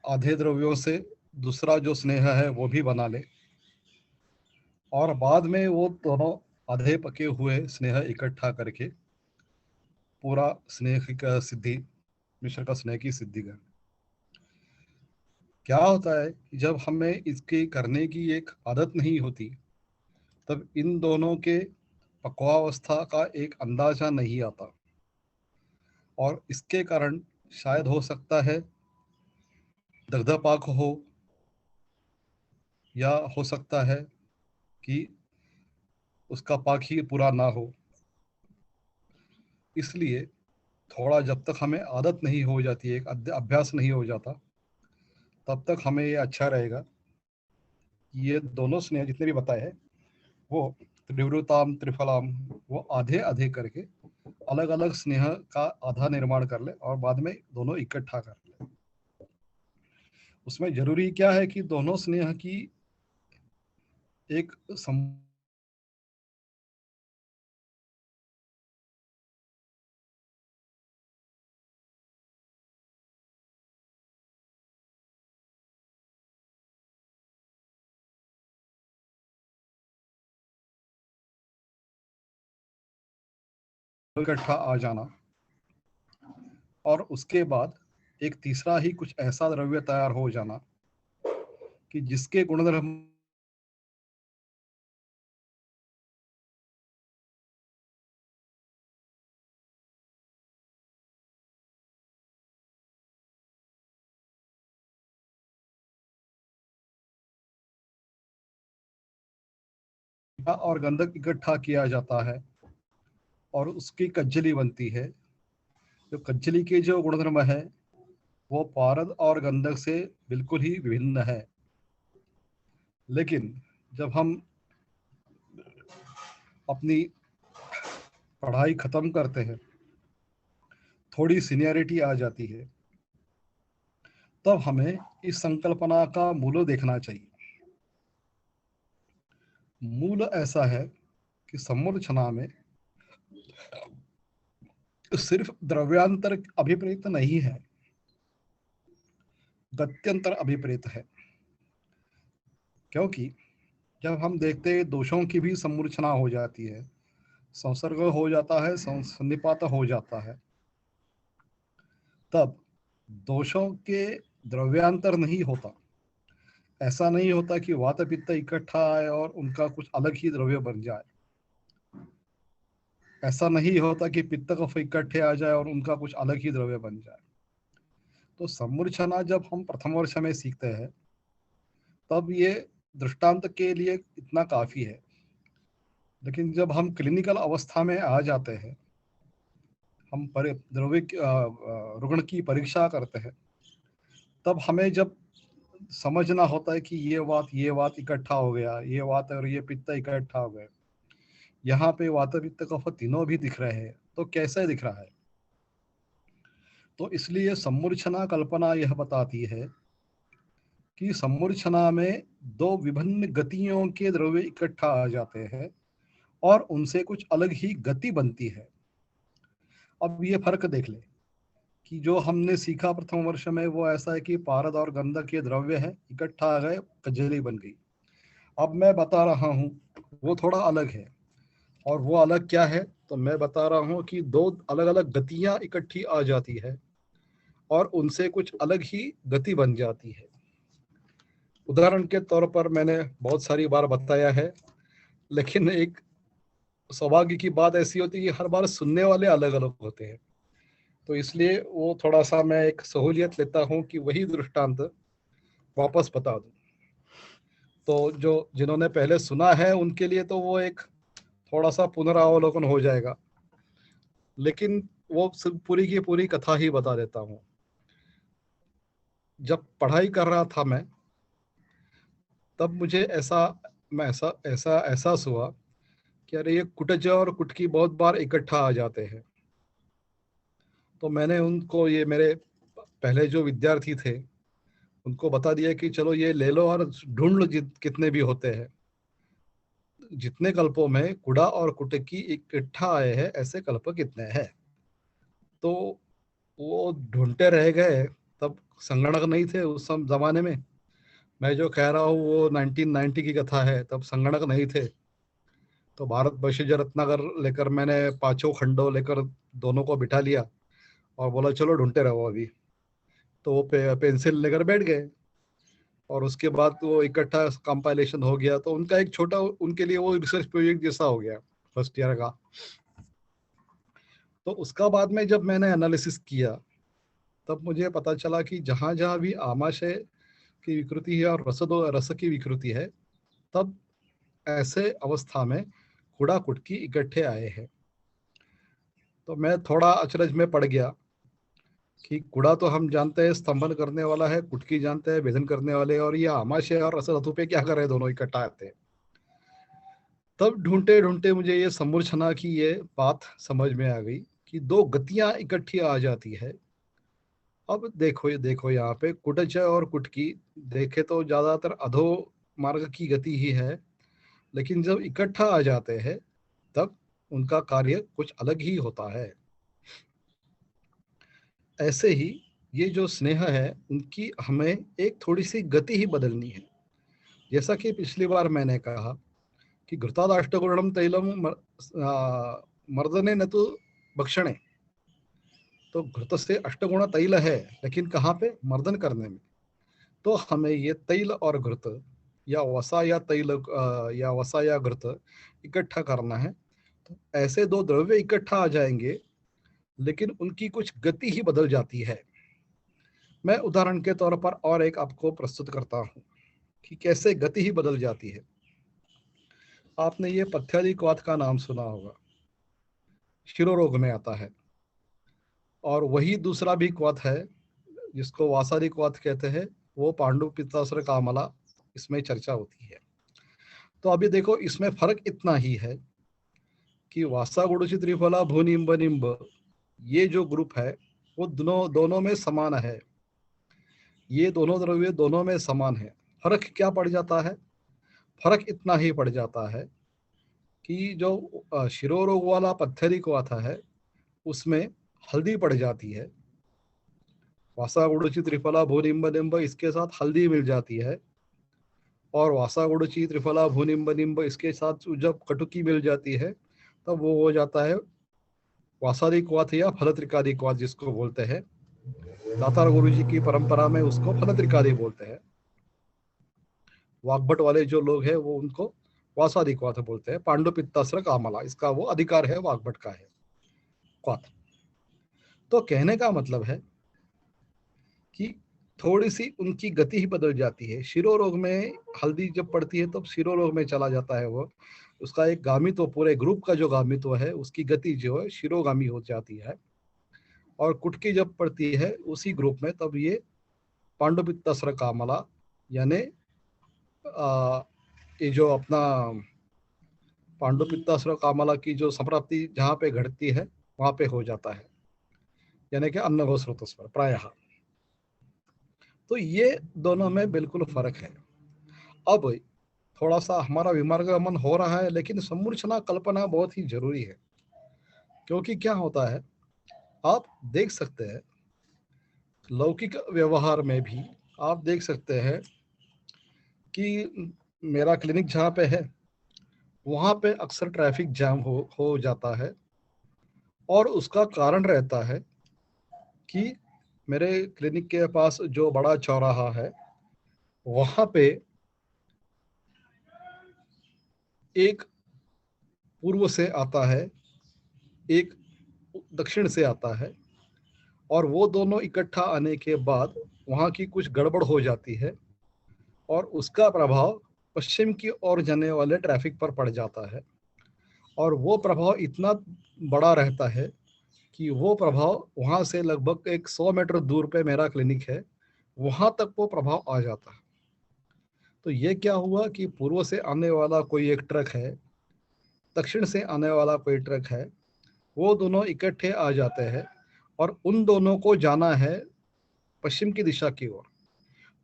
आधे द्रव्यों से दूसरा जो स्नेह है वो भी बना ले, और बाद में वो दोनों आधे पके हुए स्नेह इकट्ठा करके पूरा स्नेह का सिद्धि, मिश्र का स्नेह की सिद्धि कर। क्या होता है कि जब हमें इसके करने की एक आदत नहीं होती, तब इन दोनों के पक्वावस्था का एक अंदाजा नहीं आता, और इसके कारण शायद हो सकता है दग्ध पाक हो, या हो सकता है कि उसका पाक ही पूरा ना हो। इसलिए थोड़ा जब तक हमें आदत नहीं हो जाती है, एक अभ्यास नहीं हो जाता, तब तक हमें ये अच्छा रहेगा कि ये दोनों स्नेह जितने भी बताए हैं वो त्रिवृताम त्रिफलाम, वो आधे आधे करके अलग अलग स्नेह का आधा निर्माण कर ले और बाद में दोनों इकट्ठा कर ले। उसमें जरूरी क्या है कि दोनों स्नेह की एक इकट्ठा आ जाना, और उसके बाद एक तीसरा ही कुछ ऐसा द्रव्य तैयार हो जाना कि जिसके गुणधर्म और गंधक इकट्ठा किया जाता है और उसकी कज्जली बनती है। जो कज्जली के जो गुणधर्म है वो पारद और गंधक से बिल्कुल ही विभिन्न है। लेकिन जब हम अपनी पढ़ाई खत्म करते हैं, थोड़ी सीनियरिटी आ जाती है, तब हमें इस संकल्पना का मूल देखना चाहिए। मूल ऐसा है कि समूर्छना में सिर्फ द्रव्यांतर अभिप्रेत नहीं है, गत्यंतर अभिप्रेत है। क्योंकि जब हम देखते हैं दोषों की भी समूर्छना हो जाती है, संसर्ग हो जाता है, सन्निपात हो जाता है, तब दोषों के द्रव्यांतर नहीं होता। ऐसा नहीं होता कि वात पित्त इकट्ठा आए और उनका कुछ अलग ही द्रव्य बन जाए। ऐसा नहीं होता कि पित्त कफ इकट्ठे आ जाए और उनका कुछ अलग ही द्रव्य बन जाए। तो समूर्छना जब हम प्रथम वर्ष में सीखते हैं, तब ये दृष्टांत के लिए इतना काफी है। लेकिन जब हम क्लिनिकल अवस्था में आ जाते हैं, हम द्रव्य रुग्ण की परीक्षा करते हैं, तब हमें जब समझना होता है कि ये वात इकट्ठा हो गया, ये वात और ये पित्त इकट्ठा हो गए, यहाँ पे वात पित्त कफ तीनों भी दिख रहे हैं, तो कैसे दिख रहा है। तो इसलिए समूर्छना कल्पना यह बताती है कि समूर्छना में दो विभिन्न गतियों के द्रव्य इकट्ठा आ जाते हैं और उनसे कुछ अलग ही गति बनती है। अब ये फर्क देख ले कि जो हमने सीखा प्रथम वर्ष में वो ऐसा है कि पारद और गंधक के द्रव्य है, इकट्ठा आ गए, कजली बन गई। अब मैं बता रहा हूँ वो थोड़ा अलग है, और वो अलग क्या है, तो मैं बता रहा हूँ कि दो अलग अलग गतियां इकट्ठी आ जाती है और उनसे कुछ अलग ही गति बन जाती है। उदाहरण के तौर पर मैंने बहुत सारी बार बताया है, लेकिन एक सौभाग्य की बात ऐसी होती है कि हर बार सुनने वाले अलग अलग होते हैं, तो इसलिए वो थोड़ा सा मैं एक सहूलियत लेता हूँ कि वही दृष्टांत वापस बता दूं। तो जो जिन्होंने पहले सुना है उनके लिए तो वो एक थोड़ा सा पुनरावलोकन हो जाएगा, लेकिन वो पूरी की पूरी कथा ही बता देता हूँ। जब पढ़ाई कर रहा था मैं, तब मुझे ऐसा एहसास हुआ कि अरे ये कुटज और कुटकी बहुत बार इकट्ठा आ जाते हैं। तो मैंने उनको, ये मेरे पहले जो विद्यार्थी थे, उनको बता दिया कि चलो ये ले लो और ढूंढ लो कितने भी होते हैं, जितने कल्पों में कुड़ा और कुटकी इकट्ठा आए हैं ऐसे कल्प कितने हैं। तो वो ढूंढते रह गए, तब संगणक नहीं थे उस जमाने में। मैं जो कह रहा हूँ वो 1990 की कथा है, तब संगणक नहीं थे। तो भारत बशीज रत्नाकर लेकर मैंने पांचों खंडों लेकर दोनों को बिठा लिया और बोला चलो ढूंढते रहो अभी। तो वो पेंसिल लेकर बैठ गए और उसके बाद वो इकट्ठा कंपाइलेशन हो गया। तो उनका एक छोटा, उनके लिए वो रिसर्च प्रोजेक्ट जैसा हो गया फर्स्ट ईयर का। तो उसका बाद में जब मैंने एनालिसिस किया तब मुझे पता चला कि जहाँ जहाँ भी आमाशय की विकृति है और रस की विकृति है, तब ऐसे अवस्था में कूड़ा कुटकी इकट्ठे आए हैं। तो मैं थोड़ा अचरज में पड़ गया कि कूड़ा तो हम जानते हैं स्तंभन करने वाला है, कुटकी जानते हैं भेदन करने वाले, और ये आमाशय और रस धातु पे क्या कर रहे हैं, दोनों इकट्ठा आते हैं। तब ढूंढते ढूंढते मुझे ये समूर्छना की ये बात समझ में आ गई कि दो गतियां इकट्ठी आ जाती है। अब देखो, ये देखो यहाँ पे कुटच और कुटकी देखे तो ज्यादातर अधो मार्ग की गति ही है, लेकिन जब इकट्ठा आ जाते हैं तब उनका कार्य कुछ अलग ही होता है। ऐसे ही ये जो स्नेह है उनकी हमें एक थोड़ी सी गति ही बदलनी है। जैसा कि पिछली बार मैंने कहा कि घृतादाष्टगुणम तैलम मर्दने न तो भक्षणे। तो घृत से अष्टगुण तैल है, लेकिन कहाँ पे, मर्दन करने में। तो हमें ये तैल और घृत या वसा या तैल या वसा या घृत इकट्ठा करना है। तो ऐसे दो द्रव्य इकट्ठा आ जाएंगे, लेकिन उनकी कुछ गति ही बदल जाती है। मैं उदाहरण के तौर पर और एक आपको प्रस्तुत करता हूँ कि कैसे गति ही बदल जाती है। आपने ये पथ्यादिक्वाथ का नाम सुना होगा, शिरोरोग में आता है। और वही दूसरा भी क्वाथ है जिसको वासादिक्वाथ कहते हैं, वो पांडु पित्तासुर कामला, इसमें चर्चा होती है। तो अभी देखो, इसमें फर्क इतना ही है कि वासा गुड़ुचि त्रिफला भूनिम्ब निम्ब, ये जो ग्रुप है वो दोनों में समान है। ये दोनों द्रव्य दोनों में समान है। फर्क क्या पड़ जाता है? फर्क इतना ही पड़ जाता है कि जो शिरोरोग वाला पथ्यदिक्वाथ है उसमें हल्दी पड़ जाती है। वासा गुड़ुचि त्रिफला भूनिम्ब निम्ब, इसके साथ हल्दी मिल जाती है। और वासा गुड़ुचि त्रिफला भूनिम्ब निम्ब, इसके साथ जब कटुकी मिल जाती है तब वो हो जाता है वासादिक्वाथ या फलत्रिकादिक्वाथ, जिसको बोलते हैं। दातार गुरु जी की परंपरा में उसको फलत्रिकादि बोलते हैं। वाग्भट वाले जो लोग हैं वो उनको वासादिक्वाथ बोलते हैं। पांडु पित्तासुर कामला, इसका वो अधिकार है, वाग्भट का है क्वाथ। तो कहने का मतलब है कि थोड़ी सी उनकी गति ही बदल जाती है। शिरोरोग में हल्दी जब पड़ती है तब शिरोरोग में चला जाता है वो, उसका एक गामित्व, पूरे ग्रुप का जो गामित्व है उसकी गति जो है शिरोगामी हो जाती है। और कुटकी जब पड़ती है उसी ग्रुप में, तब ये पांडुपित्तासुर कामला, यानी ये जो अपना पांडुपित्तासुर कामला की जो संप्राप्ति जहाँ पे घटती है वहां पे हो जाता है, यानी कि अन्नघोष स्रोतस्वर प्रायः। तो ये दोनों में बिल्कुल फर्क है। अब थोड़ा सा हमारा विमार्गमन हो रहा है, लेकिन समूर्छना कल्पना बहुत ही जरूरी है। क्योंकि क्या होता है, आप देख सकते हैं लौकिक व्यवहार में भी आप देख सकते हैं कि मेरा क्लिनिक जहाँ पे है वहाँ पे अक्सर ट्रैफिक जाम हो जाता है। और उसका कारण रहता है कि मेरे क्लिनिक के पास जो बड़ा चौराहा है वहाँ पे एक पूर्व से आता है, एक दक्षिण से आता है, और वो दोनों इकट्ठा आने के बाद वहाँ की कुछ गड़बड़ हो जाती है और उसका प्रभाव पश्चिम की ओर जाने वाले ट्रैफिक पर पड़ जाता है। और वो प्रभाव इतना बड़ा रहता है कि वो प्रभाव वहाँ से लगभग एक 100 मीटर दूर पे मेरा क्लिनिक है, वहाँ तक वो प्रभाव आ जाता है। तो ये क्या हुआ कि पूर्व से आने वाला कोई एक ट्रक है, दक्षिण से आने वाला कोई ट्रक है, वो दोनों इकट्ठे आ जाते हैं और उन दोनों को जाना है पश्चिम की दिशा की ओर।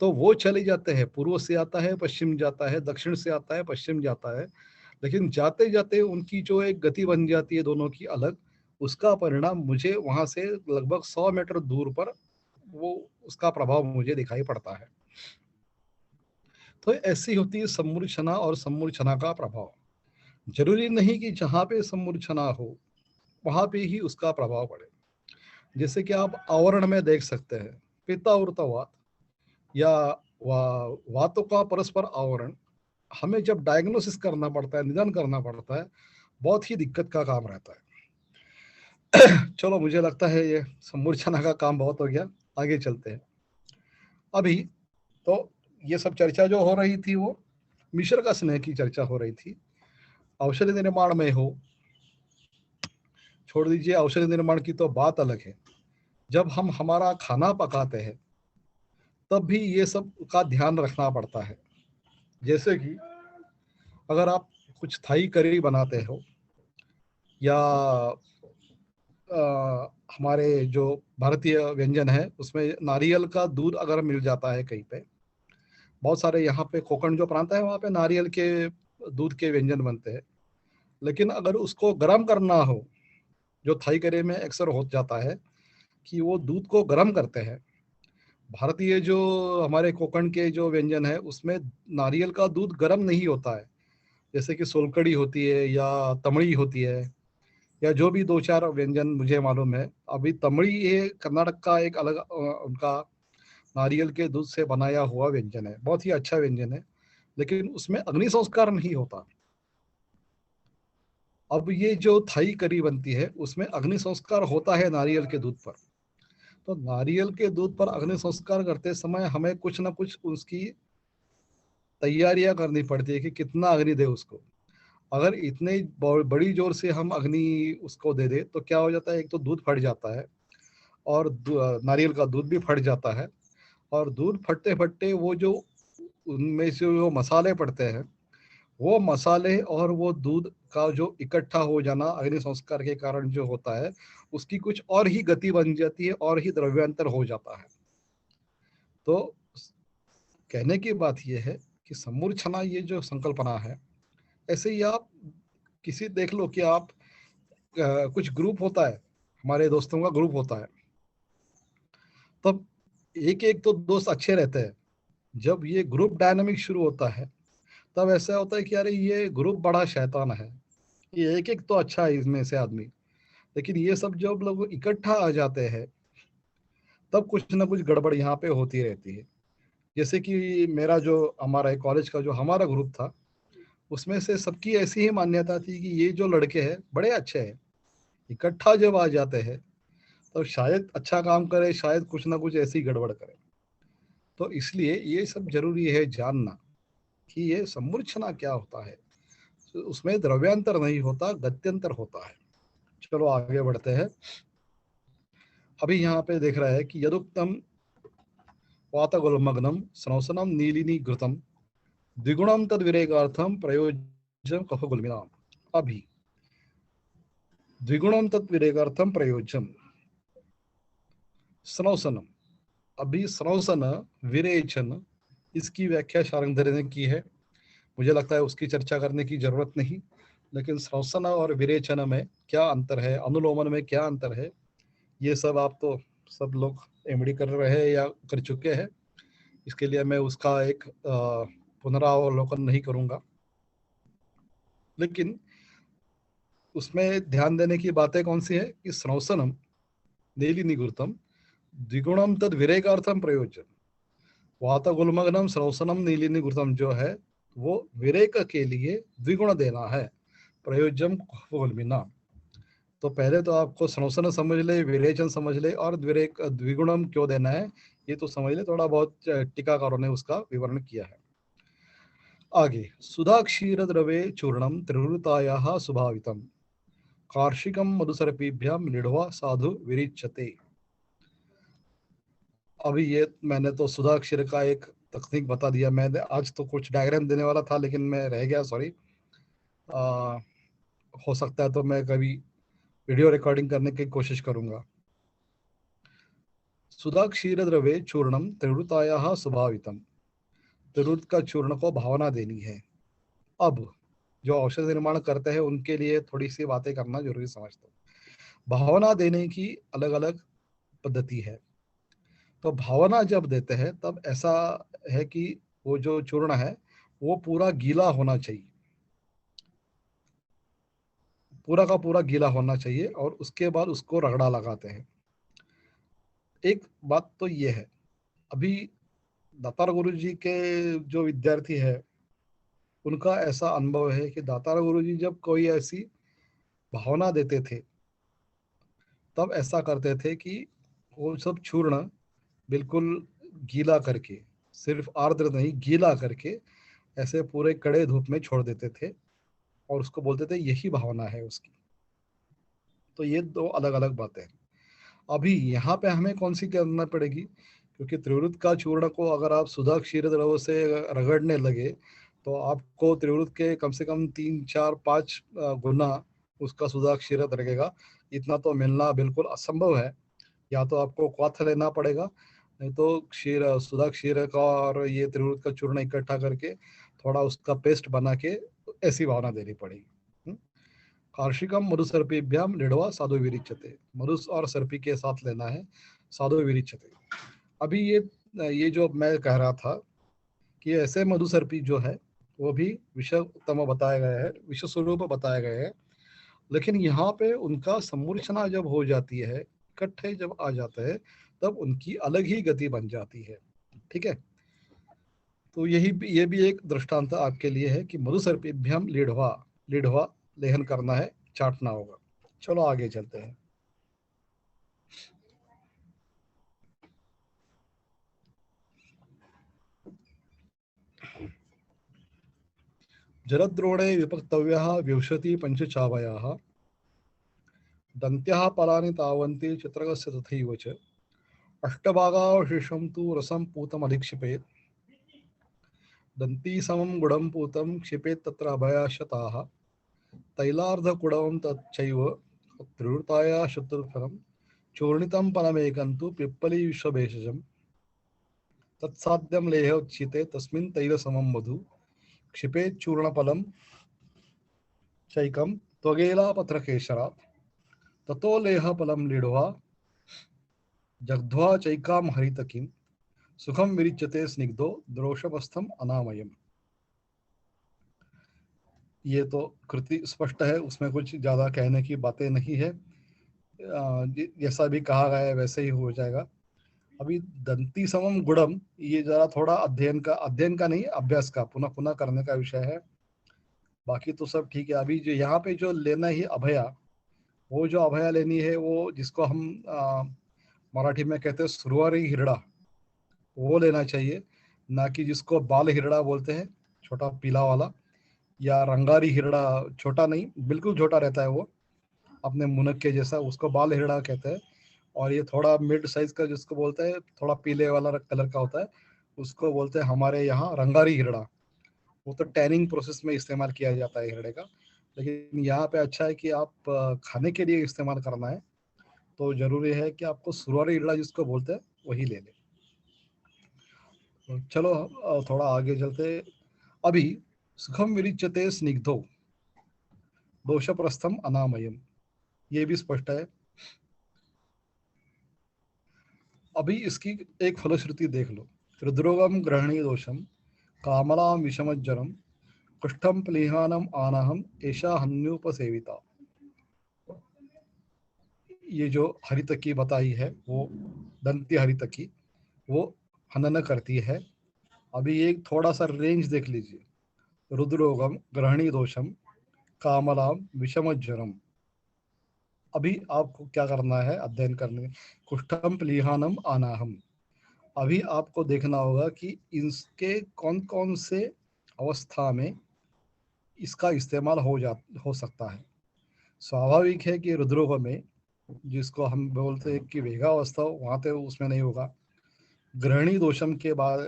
तो वो चले जाते हैं, पूर्व से आता है पश्चिम जाता है, दक्षिण से आता है पश्चिम जाता है। लेकिन जाते जाते उनकी जो एक गति बन जाती है दोनों की अलग, उसका परिणाम मुझे वहां से लगभग 100 मीटर दूर पर वो उसका प्रभाव मुझे दिखाई पड़ता है। तो ऐसी होती है सम्मूर्छना और सम्मूर्छना का प्रभाव। जरूरी नहीं कि जहाँ पे सम्मूर्छना हो वहां पे ही उसका प्रभाव पड़े। जैसे कि आप आवरण में देख सकते हैं, पिता वात या वातों का परस्पर आवरण, हमें जब डायग्नोसिस करना पड़ता है, निदान करना पड़ता है, बहुत ही दिक्कत का काम रहता है। चलो, मुझे लगता है ये सम्मूर्छना का काम बहुत हो गया, आगे चलते हैं। अभी तो ये सब चर्चा जो हो रही थी वो मिश्र का स्नेह की चर्चा हो रही थी। औषधि निर्माण में हो, छोड़ दीजिए, औषधि निर्माण की तो बात अलग है। जब हम हमारा खाना पकाते हैं तब भी ये सब का ध्यान रखना पड़ता है। जैसे कि अगर आप कुछ थाई करी बनाते हो या हमारे जो भारतीय व्यंजन है उसमें नारियल का दूध अगर मिल जाता है कहीं पे, बहुत सारे यहाँ पे कोकण जो प्रांत है वहाँ पे नारियल के दूध के व्यंजन बनते हैं। लेकिन अगर उसको गर्म करना हो, जो थाई करी में अक्सर हो जाता है कि वो दूध को गर्म करते हैं। भारतीय जो हमारे कोकण के जो व्यंजन है उसमें नारियल का दूध गर्म नहीं होता है। जैसे कि सोलकड़ी होती है या तमड़ी होती है, या जो भी दो चार व्यंजन मुझे मालूम है। अभी तमड़ी ये कर्नाटक का एक अलग उनका नारियल के दूध से बनाया हुआ व्यंजन है, बहुत ही अच्छा व्यंजन है, लेकिन उसमें अग्नि संस्कार नहीं होता। अब ये जो थाई करी बनती है उसमें अग्नि संस्कार होता है नारियल के दूध पर। तो नारियल के दूध पर अग्नि संस्कार करते समय हमें कुछ ना कुछ उसकी तैयारियां करनी पड़ती है कि कितना अग्नि दे उसको। अगर इतने बड़ी जोर से हम अग्नि उसको दे दे तो क्या हो जाता है, एक तो दूध फट जाता है और नारियल का दूध भी फट जाता है। और दूध फटते फटते वो जो उनमें से जो मसाले पड़ते हैं, वो मसाले और वो दूध का जो इकट्ठा हो जाना अग्नि संस्कार के कारण जो होता है, उसकी कुछ और ही गति बन जाती है और ही द्रव्यांतर हो जाता है। तो कहने की बात यह है कि सम्मूर्छना ये जो संकल्पना है, ऐसे ही आप किसी देख लो कि आप कुछ ग्रुप होता है, हमारे दोस्तों का ग्रुप होता है, तब एक एक तो दोस्त अच्छे रहते हैं। जब ये ग्रुप डायनामिक शुरू होता है तब ऐसा होता है कि अरे ये ग्रुप बड़ा शैतान है, ये एक एक तो अच्छा है इसमें से आदमी। लेकिन ये सब जब लोग इकट्ठा आ जाते हैं तब कुछ ना कुछ गड़बड़ यहाँ पे होती रहती है। जैसे कि मेरा जो हमारा कॉलेज का जो हमारा ग्रुप था, उसमें से सबकी ऐसी ही मान्यता थी कि ये जो लड़के हैं बड़े अच्छे हैं, इकट्ठा जब आ जाते हैं तो शायद अच्छा काम करे, शायद कुछ ना कुछ ऐसी गड़बड़ करे। तो इसलिए ये सब जरूरी है जानना कि ये सम्मूर्छना क्या होता है। तो उसमें द्रव्यांतर नहीं होता, गत्यंतर होता है। चलो आगे बढ़ते हैं। अभी यहाँ पे देख रहा है कि यदुक्तम वातगुलमग्नम स्नौसनम नीलिनी घृतम द्विगुणम तद विरेगार्थम प्रयोज्यम कफगुल्मिनाम। अभी द्विगुणम तद विरेगार्थम प्रयोज्यम स्नौसनम। अभी स्नौसन विरेचन, इसकी व्याख्या शारंगधर ने की है। मुझे लगता है उसकी चर्चा करने की जरूरत नहीं। लेकिन श्वसन और विरेचन में क्या अंतर है, अनुलोमन में क्या अंतर है, ये सब आप तो सब लोग एमडी कर रहे हैं या कर चुके हैं। इसके लिए मैं उसका एक पुनरावलोकन नहीं करूंगा। लेकिन उसमें ध्यान देने की बातें कौन सी है कि स्नौसनम नेली निगुर्तम द्विगुणम तद विरेकार्थम प्रयोजन। वातगुलमग्नम स्नौसनम नीली निगुर्तम जो है वो विरेक के लिए द्विगुण देना है, प्रयोज्यम गुलमिना। तो पहले तो आपको स्नोसन समझ ले, विरेचन समझ ले, और द्विगुणम क्यों देना है ये तो समझ ले। थोड़ा बहुत टीकाकारों ने उसका विवरण किया है। आगे, सुधा क्षीर द्रवे चूर्णम त्रिवृतायाः सुभावितम कार्षिकम मधुसर्पीभ्याम लिढ़वा साधु विरिच्यते। अभी ये मैंने तो सुधा क्षीर का एक तकनीक बता दिया। मैं आज तो कुछ डायग्राम देने वाला था लेकिन मैं रह गया, सॉरी। हो सकता है तो मैं कभी वीडियो रिकॉर्डिंग करने की कोशिश करूंगा। सुधा क्षीर द्रवे चूर्णम त्रिवृतायाः सुभावितम, त्रिवृत का चूर्ण को भावना देनी है। अब जो औषध निर्माण करते हैं उनके लिए थोड़ी सी बातें करना जरूरी समझता हूँ। भावना देने की अलग अलग पद्धति है। तो भावना जब देते हैं तब ऐसा है कि वो जो चूर्ण है वो पूरा गीला होना चाहिए, पूरा का पूरा गीला होना चाहिए, और उसके बाद उसको रगड़ा लगाते हैं। एक बात तो ये है, अभी दातार गुरु जी के जो विद्यार्थी है उनका ऐसा अनुभव है कि दातार गुरु जी जब कोई ऐसी भावना देते थे तब ऐसा करते थे कि वो सब चूर्ण बिल्कुल गीला करके, सिर्फ आर्द्र नहीं गीला करके ऐसे पूरे कड़े धूप में छोड़ देते थे, और उसको बोलते थे यही भावना है उसकी। तो ये दो अलग अलग बातें हैं। अभी यहाँ पे हमें कौन सी करना पड़ेगी, क्योंकि त्रिवृत का चूर्ण को अगर आप सुधा क्षीर द्रव से रगड़ने लगे तो आपको त्रिवृत के कम से कम 3 4 5 गुना उसका सुधा क्षीर लगेगा। इतना तो मिलना बिल्कुल असंभव है। या तो आपको क्वाथ लेना पड़ेगा, नहीं तो क्षीर सुधा क्षीर का और ये त्रिवृत का चूर्ण इकट्ठा करके थोड़ा उसका पेस्ट बना के ऐसी भावना देनी पड़ेगी। कार्षिकम मधुसर्पिभ्याम लिडवा साधु विरिच्यते, मधुस और सर्पी के साथ लेना है, साधु विरिच्यते। अभी ये जो मैं कह रहा था कि ऐसे मधुसर्पी जो है वो भी विष उत्तम बताया गया है, विष स्वरूप बताया गया है, लेकिन यहाँ पे उनका सम्मूर्छना जब हो जाती है, इकट्ठे जब आ जाते हैं, तब उनकी अलग ही गति बन जाती है। ठीक है, तो ये भी एक दृष्टांत आपके लिए है कि मधुसर्पिभ्याम लीढ़वा, लीढ़वा लेहन करना है, चाटना होगा। चलो आगे चलते हैं। जलद्रोणे विपक्तव्यः विंशति पंचचावयाः, दन्त्यः फलानि तावन्ति चित्रकस्य तथैव च, अष्टभागावशेषं तु रसं पूतमधिक्षिपेत्, दन्ती समं गुडं पूतं क्षिपेत् तत्र अभयाशताः, तैलार्धकुडं तच्चैव त्रिवृताया शत्रुफलं, चूर्णितं फलमेकं तु पिप्पली विश्वभेषजम्, तत्साध्यं लेह उच्यते तस्मिन् तैलसमं मधु, क्षिपेत् चूर्णफलं चैकं त्वगेलापत्रकेशरात्, ततो लेहफलं लीढ्वा जग्ध्वा चैकां हरितकीं, सुखम विरिच्यते स्निग्धो द्रोषवस्थम अनामयम। ये तो कृति स्पष्ट है, उसमें कुछ ज्यादा कहने की बातें नहीं है। जैसा भी कहा गया है वैसे ही हो जाएगा। अभी दंती समम गुड़म, ये जरा थोड़ा अध्ययन का नहीं, अभ्यास का, पुनः पुनः करने का विषय है। बाकी तो सब ठीक है। अभी जो यहाँ पे जो लेना ही अभया, वो जो अभया लेनी है वो जिसको हम मराठी में कहते हैं सुरवारी हिरड़ा, वो लेना चाहिए, ना कि जिसको बाल हिरड़ा बोलते हैं, छोटा पीला वाला, या रंगारी हिरड़ा, छोटा नहीं बिल्कुल छोटा रहता है वो, अपने मुनक के जैसा, उसको बाल हिरड़ा कहते हैं। और ये थोड़ा मिड साइज का जिसको बोलते हैं, थोड़ा पीले वाला कलर का होता है, उसको बोलते हैं हमारे यहाँ रंगारी हिरड़ा। वो तो टैनिंग प्रोसेस में इस्तेमाल किया जाता है हिरड़े का, लेकिन यहाँ पे अच्छा है कि आप खाने के लिए इस्तेमाल करना है, तो जरूरी है कि आपको सुरवारी हिरड़ा जिसको बोलते हैं वही ले लें। तो चलो थोड़ा आगे चलते। अभी सुखम विरिच्यते स्निग्धो दोषप्रस्थम अनामयम, ये भी स्पष्ट है। अभी इसकी एक फलश्रुति देख लो। हृद्रोगम ग्रहणी दोषम, कामलाम विषमज्जरम, कुष्ठम प्लीहानम आनाहम, ऐशा हन्युपसेविता। ये जो हरितकी बताई है वो दंती हरितकी, वो हनन करती है। अभी एक थोड़ा सा रेंज देख लीजिए। रुद्रोगम ग्रहणी दोषम, कामलाम विषमज्वरम। अभी आपको क्या करना है अध्ययन करने, कुष्ठम प्लीहानम आनाहम। अभी आपको देखना होगा कि इसके कौन कौन से अवस्था में इसका इस्तेमाल हो सकता है। स्वाभाविक है कि रुद्रोग में, जिसको हम बोलते हैं कि वेगावस्था, वहाँ पे उसमें नहीं होगा। ग्रहणी दोषम के बाद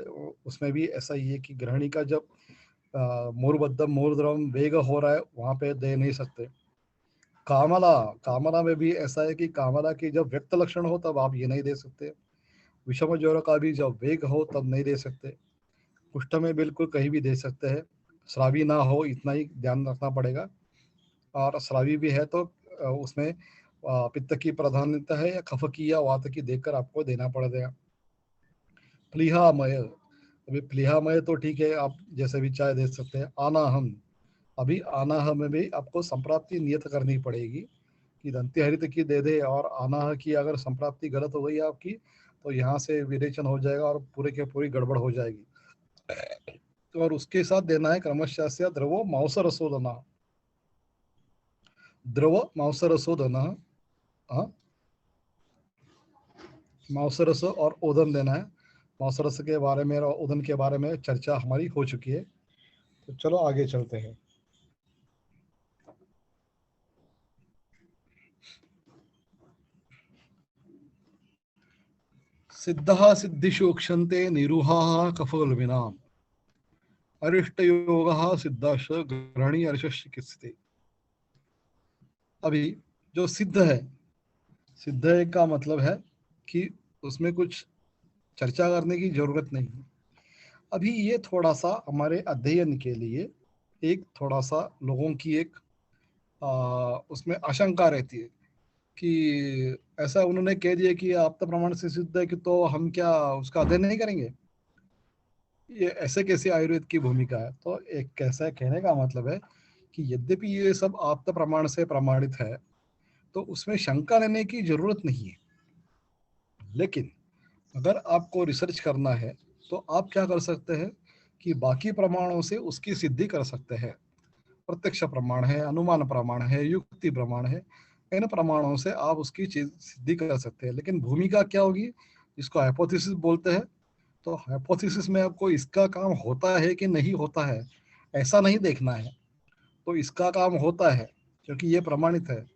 उसमें भी ऐसा ही है कि ग्रहणी का जब मूर्बद्धम मूर्धर्म वेग हो रहा है वहाँ पे दे नहीं सकते। कामला, कामला में भी ऐसा है कि कामला की जब व्यक्त लक्षण हो तब आप ये नहीं दे सकते। विषम ज्वर का भी जब वेग हो तब नहीं दे सकते। कुष्ठ में बिल्कुल कहीं भी दे सकते हैं, स्रावी ना हो इतना ही ध्यान रखना पड़ेगा। और स्रावी भी है तो उसमें पित्त की प्राधान्यता है या कफ की या वात की देखकर आपको देना पड़ेगा। प्लीहामय, अभी प्लीहामय तो ठीक है, आप जैसे भी चाय दे सकते हैं। आनाहम, अभी आनाह में भी आपको संप्राप्ति नियत करनी पड़ेगी कि दंती हरित की दे दे, और आनाह की अगर संप्राप्ति गलत हो गई आपकी तो यहाँ से विरेचन हो जाएगा और पूरे के पूरी गड़बड़ हो जाएगी। तो और उसके साथ देना है क्रमशः से द्रवो मांसरसोदना, द्रव मांसरसोदना। हाँ, मांसरस और ओदन देना है। मांसरस के बारे में और ओदन के बारे में चर्चा हमारी हो चुकी है, तो चलो आगे चलते हैं। सिद्धः सिद्धिषु क्षन्ते निरुहाः कफोल्बिनाम् अरिष्टयोगः सिद्धाश्च ग्रहणी अर्षश्च चिकित्सते। अभी जो सिद्ध है, सिद्ध है का मतलब है कि उसमें कुछ चर्चा करने की जरूरत नहीं है। अभी ये थोड़ा सा हमारे अध्ययन के लिए एक थोड़ा सा लोगों की एक उसमें आशंका रहती है कि ऐसा उन्होंने कह दिया कि आप तो प्रमाण से सिद्ध है कि तो हम क्या उसका अध्ययन नहीं करेंगे, ये ऐसे कैसे आयुर्वेद की भूमिका है। तो एक कैसा कहने का मतलब है कि यद्यपि ये सब आप्त प्रमाण से प्रमाणित है तो उसमें शंका लेने की जरूरत नहीं है। लेकिन अगर आपको रिसर्च करना है तो आप क्या कर सकते हैं कि बाकी प्रमाणों से उसकी सिद्धि कर सकते हैं। प्रत्यक्ष प्रमाण है, अनुमान प्रमाण है, युक्ति प्रमाण है, इन प्रमाणों से आप उसकी चीज सिद्धि कर सकते हैं। लेकिन भूमिका क्या होगी, इसको हाइपोथेसिस बोलते हैं। तो हाइपोथेसिस में आपको इसका काम होता है कि नहीं होता है ऐसा नहीं देखना है, तो इसका काम होता है क्योंकि ये प्रमाणित है।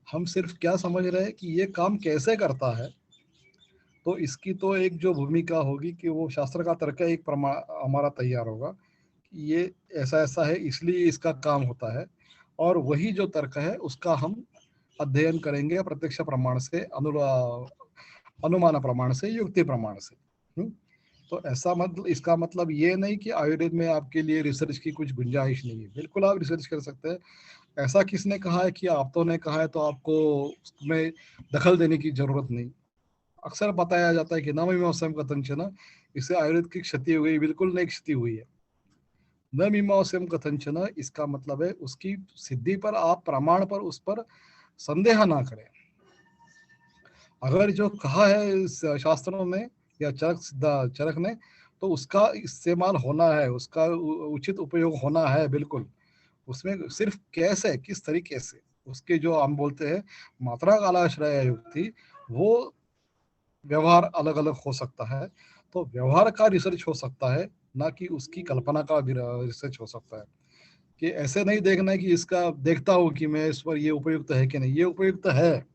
हम सिर्फ क्या समझ रहे हैं कि ये काम कैसे करता है, तो इसकी तो एक जो भूमिका होगी कि वो शास्त्र का तर्क एक प्रमाण हमारा तैयार होगा कि ये ऐसा ऐसा है इसलिए इसका काम होता है, और वही जो तर्क है उसका हम अध्ययन करेंगे प्रत्यक्ष प्रमाण से, अनुमान प्रमाण से, युक्ति प्रमाण से। तो ऐसा मतलब इसका मतलब ये नहीं कि आयुर्वेद में आपके लिए रिसर्च की कुछ गुंजाइश नहीं है, बिल्कुल आप रिसर्च कर सकते हैं। ऐसा किसने कहा है कि आप तो ने कहा है तो आपको उसमें दखल देने की जरूरत नहीं। अक्सर बताया जाता है कि न मीमांसा कथंचन, इससे आयुर्वेद की क्षति हो गई, बिल्कुल नहीं क्षति हुई है। न मीमांसा कथंचन इसका मतलब है उसकी सिद्धि पर आप प्रमाण पर उस पर संदेह ना करें। अगर जो कहा है इस शास्त्रों में या चरक सिद्धा चरक ने, तो उसका इस्तेमाल होना है, उसका उचित उपयोग होना है बिल्कुल। उसमें सिर्फ कैसे, किस तरीके से, उसके जो हम बोलते हैं मात्रा कालाश्रय युक्ति, वो व्यवहार अलग अलग हो सकता है। तो व्यवहार का रिसर्च हो सकता है, ना कि उसकी कल्पना का भी रिसर्च हो सकता है। कि ऐसे नहीं देखना है कि इसका देखता हूँ कि मैं इस पर ये उपयुक्त है कि नहीं, ये उपयुक्त है।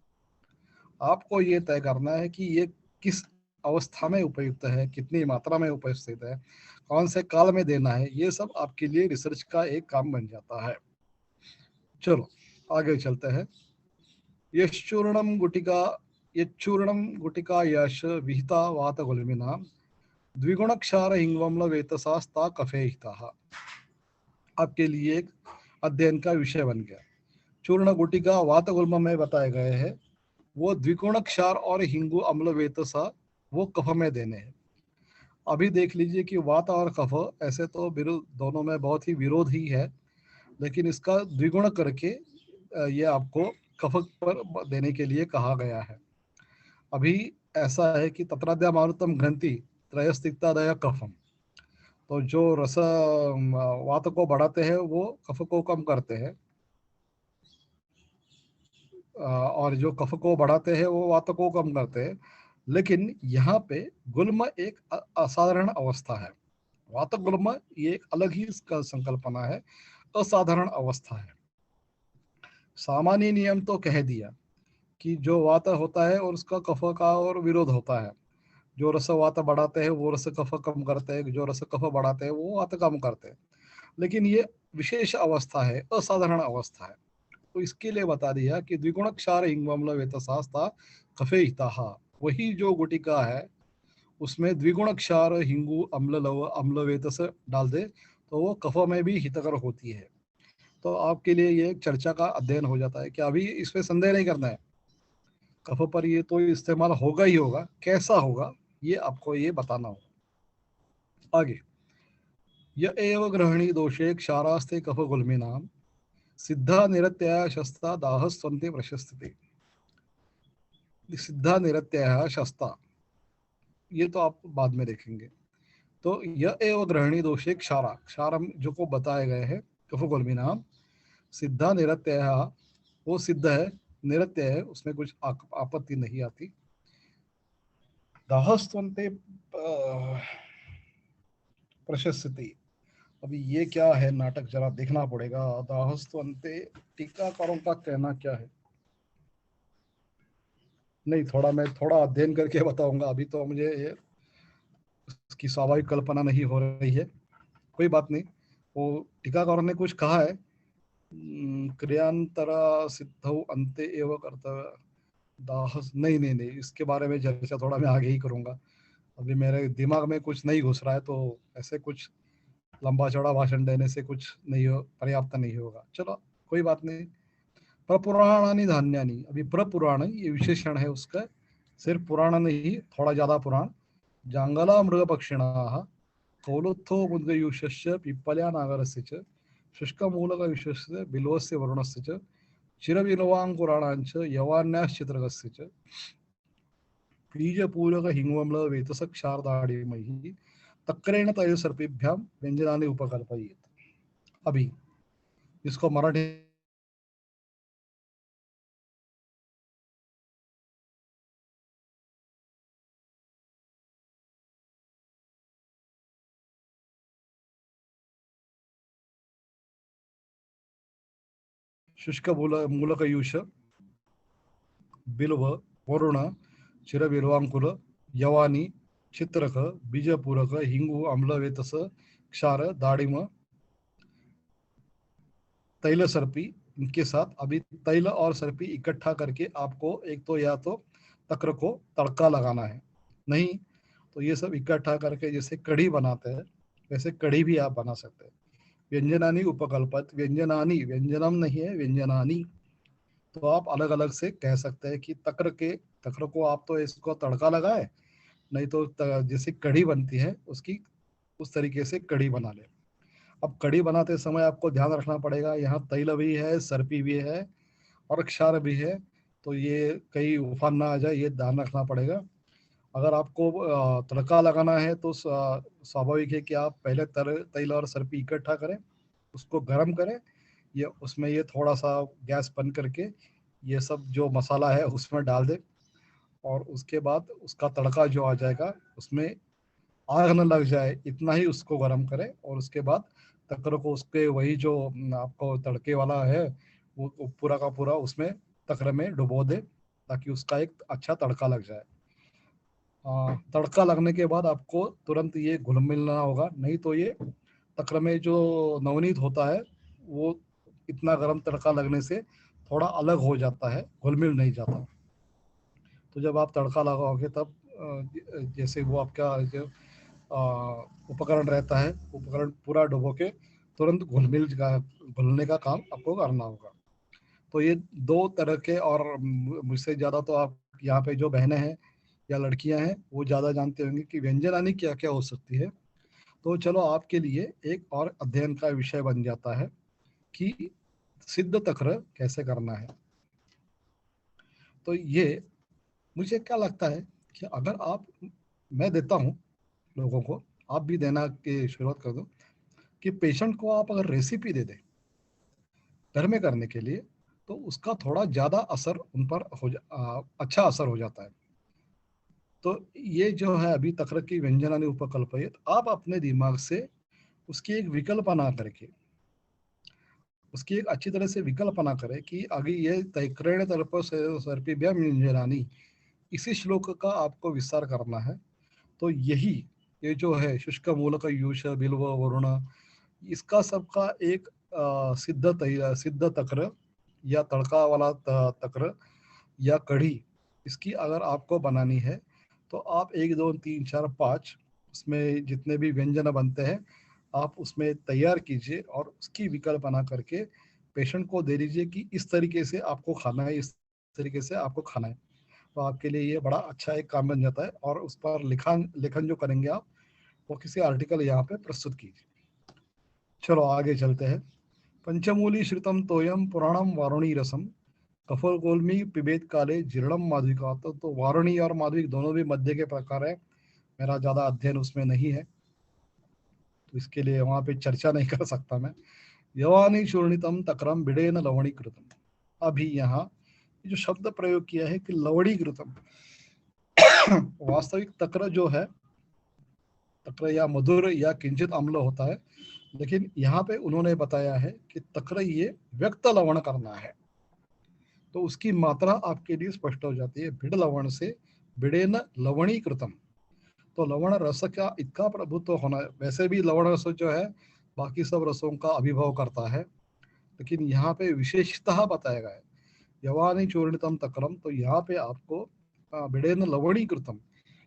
आपको ये तय करना है कि ये किस अवस्था में उपयुक्त है, कितनी मात्रा में उपस्थित है, कौन से काल में देना है, ये सब आपके लिए रिसर्च का एक काम बन जाता है। चलो आगे चलते हैं। यश्चूर्णम गुटिका, यच्चूर्णम गुटिका यश विहिता वात गुल्मिना द्विगुण क्षार हिंगवम्ल वेतसास्ता कफे हिता, आपके लिए एक अध्ययन का विषय बन गया। चूर्ण गुटिका वात गुल्म में बताए गए हैं, वो द्विगुण क्षार और हिंगु अम्ल वेतसा वो कफ में देने हैं। अभी देख लीजिए कि वात और कफ ऐसे तो विरोध, दोनों में बहुत ही विरोध ही है, लेकिन इसका द्विगुण करके ये आपको कफ पर देने के लिए कहा गया है। अभी ऐसा है कि तत्राद्या मारुतम ग्रंथि त्रयस्तिक्तादय कफम, तो जो रस वात को बढ़ाते हैं वो कफ को कम करते हैं, और जो कफ को बढ़ाते हैं वो वात को कम करते हैं। लेकिन यहाँ पे गुल्म एक असाधारण अवस्था है। वात गुल्म ये एक अलग ही इसका संकल्पना है, असाधारण अवस्था है। सामान्य नियम तो कह दिया कि जो वात होता है और उसका कफ का और विरोध होता है। जो रस वात बढ़ाते हैं वो रस कफ कम करते हैं, जो रस कफ बढ़ाते हैं वो वात कम करते हैं। लेकिन ये विशेष अवस्था है, असाधारण अवस्था है। तो इसके लिए बता दिया कि द्विगुण क्षार हिंगवम्ल वेतसास्ता कफे हिताहा, वही जो गुटिका है उसमें द्विगुण क्षार हिंगू अम्ल लव अम्ल वेतस डाल दे तो वो कफ में भी हितकर होती है। तो आपके लिए ये एक चर्चा का अध्ययन हो जाता है कि अभी इसमें संदेह नहीं करना है, कफ पर ये तो इस्तेमाल होगा ही होगा, कैसा होगा ये आपको ये बताना होगा। आगे, य एव ग्रहणी दोषे क्षारास्ते कफ गुल्मिनाम सिद्धा निरत्यया शस्ता दाहस्वन्ते प्रशस्ते। सिद्धा निरत्यया शस्ता, ये तो आप बाद में देखेंगे। तो यह एव ग्रहणी दोषे क्षारा, क्षारम जो को बताए गए हैं कफ गुल्मिनाम सिद्धा निरत्यया, वो सिद्ध है, निरत्य है, उसमें कुछ आपत्ति नहीं आती। दाहस्वन्ते प्रशस्ति, अभी ये क्या है नाटक, जरा देखना पड़ेगा। दाहस्वन्ते, टीकाकारों का कहना क्या है? नहीं, थोड़ा मैं थोड़ा अध्ययन करके बताऊंगा, अभी तो मुझे ये उसकी स्वाभाविक कल्पना नहीं हो रही है। कोई बात नहीं, वो टीकाकारों ने कुछ कहा है, क्रियांतरा सिद्धौ अंते एव कर्तव्य दाहस, नहीं नहीं नहीं, इसके बारे में चर्चा थोड़ा मैं आगे ही करूंगा। अभी मेरे दिमाग में कुछ नहीं घुस रहा है, तो ऐसे कुछ लंबा चौड़ा भाषण देने से कुछ नहीं हो, पर्याप्त नहीं होगा। चलो कोई बात नहीं। प्रपुराणानि धान्यानि, अभी प्रपुराण ये विशेषण है उसका, सिर्फ पुराण नहीं, थोड़ा ज्यादा पुराण। जांगला मृग पक्षिणा कौलुत्थो मुद्गयूषस्य पिप्पल्या नागरस्य च शुष्कमूलक विश्वस्य बिल्वस्य वरुणस्य च चिरविनवाङ्कुराणाञ्च यवान्याश्चित्रकस्य च बीजपूरक हिंगवम्ल वेतस क्षारदाड़ीमयी तक्रेण तैलसर्पिभ्याम व्यंजनानि उपकल्पयेत्। अभी इसको मराठी शुष्क मूलकयूष बिल्व वरुण चिरबिल्वांकुर यवानी चित्रक बीजपूरक हिंगू अम्लवेतस क्षार दाड़िम तैल सर्पी, इनके साथ अभी तैल और सर्पी इकट्ठा करके आपको एक तो या तो तक्र को तड़का लगाना है, नहीं तो ये सब इकट्ठा करके जैसे कढ़ी बनाते हैं वैसे कढ़ी भी आप बना सकते हैं। व्यंजनानी उपकल्पित, व्यंजनानी, व्यंजनम नहीं है, व्यंजनानी, तो आप अलग अलग से कह सकते हैं कि तक्र को आप तो इसको तड़का लगाए, नहीं तो जैसे कढ़ी बनती है उसकी उस तरीके से कढ़ी बना ले। अब कढ़ी बनाते समय आपको ध्यान रखना पड़ेगा, यहाँ तैल भी है, सर्पी भी है और क्षार भी है, तो ये कहीं उफान ना आ जाए, ये ध्यान रखना पड़ेगा। अगर आपको तड़का लगाना है तो स्वाभाविक है कि आप पहले तैल और सर्पी इकट्ठा करें, उसको गर्म करें, ये उसमें ये थोड़ा सा गैस बंद करके ये सब जो मसाला है उसमें डाल दें, और उसके बाद उसका तड़का जो आ जाएगा उसमें आग न लग जाए इतना ही उसको गर्म करें, और उसके बाद तकर को उसके वही जो आपको तड़के वाला है वो पूरा का पूरा उसमें तकर में डुबो दे, ताकि उसका एक अच्छा तड़का लग जाए। तड़का लगने के बाद आपको तुरंत ये घुल मिलना होगा, नहीं तो ये तकर में जो नवनीत होता है वो इतना गर्म तड़का लगने से थोड़ा अलग हो जाता है, घुल मिल नहीं जाता। तो जब आप तड़का लगाओगे तब जैसे वो आपका जो उपकरण रहता है, उपकरण पूरा डुबो के तुरंत घुलने का काम आपको करना होगा। तो ये दो तरह के, और मुझसे ज़्यादा तो आप यहाँ पे जो बहनें हैं या लड़कियां हैं वो ज़्यादा जानते होंगे कि व्यंजनानी क्या क्या हो सकती है। तो चलो आपके लिए एक और अध्ययन का विषय बन जाता है कि सिद्ध तक्र कैसे करना है। तो ये मुझे क्या लगता है कि अगर आप, मैं देता हूँ लोगों को, आप भी देना की शुरुआत कर दो, कि पेशेंट को आप अगर रेसिपी दे दें घर में करने के लिए, तो उसका थोड़ा ज़्यादा असर उन पर अच्छा असर हो जाता है। तो ये जो है अभी तक्र की व्यंजनानि उपकल्पयित, आप अपने दिमाग से उसकी एक विकल्प बना करके, उसकी एक अच्छी तरह से विकल्प बना करें कि आगे ये तैक्रेण तर्प सर्पिभ्याम व्यंजनानि, इसी श्लोक का आपको विस्तार करना है। तो यही ये जो है शुष्क मूलक यूष बिल्व वरुण, इसका सबका एक सिद्ध तक्र या तड़का वाला तक्र या कढ़ी, इसकी अगर आपको बनानी है तो आप 1 2 3 4 5 उसमें जितने भी व्यंजन बनते हैं आप उसमें तैयार कीजिए, और उसकी विकल्प बना करके पेशेंट को दे दीजिए कि इस तरीके से आपको खाना है, इस तरीके से आपको खाना है। तो आपके लिए ये बड़ा अच्छा एक काम बन जाता है, और उस पर लिखन लिखन जो करेंगे आप, वो किसी आर्टिकल यहाँ पे प्रस्तुत कीजिए। चलो आगे चलते हैं। पंचमूली श्रुतम तोयम पुराणम वारुणी रसम कफल गोलमी पिबेत काले जीर्णम माधविका। तो वारुणी और माधविक दोनों भी मध्य के प्रकार है। मेरा ज्यादा अध्ययन उसमें नहीं है, तो इसके लिए वहां पे चर्चा नहीं कर सकता मैं। यवानी चूर्णितम तक्रम बिडेन लवणीकृतम। अभी यहाँ जो शब्द प्रयोग किया है कि लवणीकृतम, वास्तविक तक्र जो है, तक्र या मधुर या किंचित अम्ल होता है, लेकिन यहाँ पे उन्होंने बताया है कि तक्र ये व्यक्त लवण करना है, तो उसकी मात्रा आपके लिए स्पष्ट हो जाती है। भिड लवण से बिडेन लवणीकृतम, तो लवण रस का इतना प्रभुत्व होना। वैसे भी लवण रस जो है बाकी सब रसों का अभिभव करता है, लेकिन यहाँ पे विशेषतः बताया गया है यवानी चूर्णितम तक्रम। तो यहाँ पे आपको बिडेन लवणीकृतम,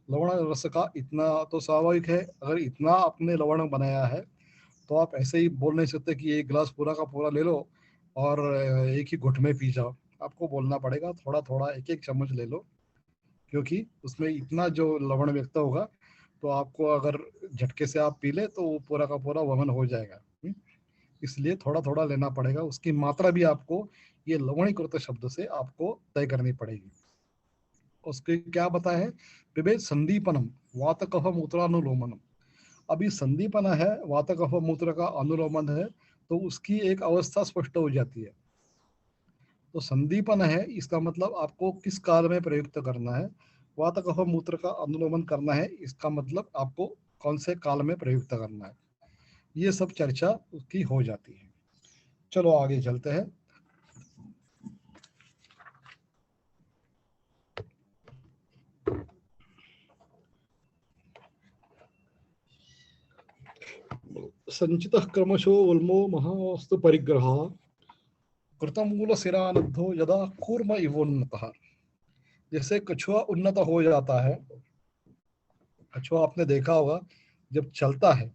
लवण रस का इतना तो स्वाभाविक है। अगर इतना आपने लवण बनाया है तो आप ऐसे ही बोल नहीं सकते कि एक गिलास पूरा का पूरा ले लो और एक ही घुट में पी जाओ। आपको बोलना पड़ेगा थोड़ा थोड़ा, एक एक चम्मच ले लो, क्योंकि उसमें इतना जो लवण व्यक्त होगा, तो आपको अगर झटके से आप पी ले तो वो पूरा का पूरा वमन हो जाएगा। इसलिए थोड़ा थोड़ा लेना पड़ेगा। उसकी मात्रा भी आपको ये लवणीकृत शब्द से आपको तय करनी पड़ेगी। उसके क्या बताया है, पिबेत संदीपनम वात कफ मूत्रानुलोमनम। अभी संदीपन है, वात कफ मूत्र का अनुलोमन है, तो उसकी एक अवस्था स्पष्ट हो जाती है। तो संदीपन है, इसका मतलब आपको किस काल में प्रयुक्त करना है। वात कफ मूत्र का अनुलोमन करना है, इसका मतलब आपको कौन से काल में प्रयुक्त करना है। ये सब चर्चा उसकी हो जाती है। चलो आगे चलते हैं। संचित क्रमशो उल्मो महावस्तु परिग्रह कृतमूल सिरानद्धो यदा कूर्म इवोन्नतः। जैसे कछुआ उन्नत हो जाता है, कछुआ आपने देखा होगा जब चलता है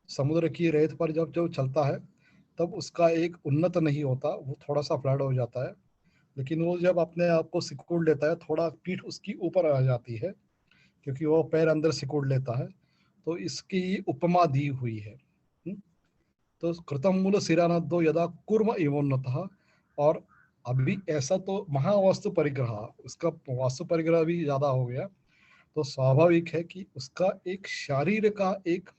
समुद्र की रेत पर, जब जो चलता है तब उसका एक उन्नत नहीं होता, वो थोड़ा सा फ्लैट हो जाता है। लेकिन वो जब अपने आप को सिकुड़ लेता है, थोड़ा पीठ उसकी ऊपर आ जाती है, क्योंकि वो पैर अंदर सिकुड़ लेता है। तो इसकी उपमा दी हुई है। तो कृतम मूल सिरानद्धो यदा कुर्म एवोन्नतः। और अभी ऐसा तो महावास्तु परिग्रह, उसका वास्तु परिग्रह भी ज्यादा हो गया, तो स्वाभाविक है कि उसका एक शारीर का एक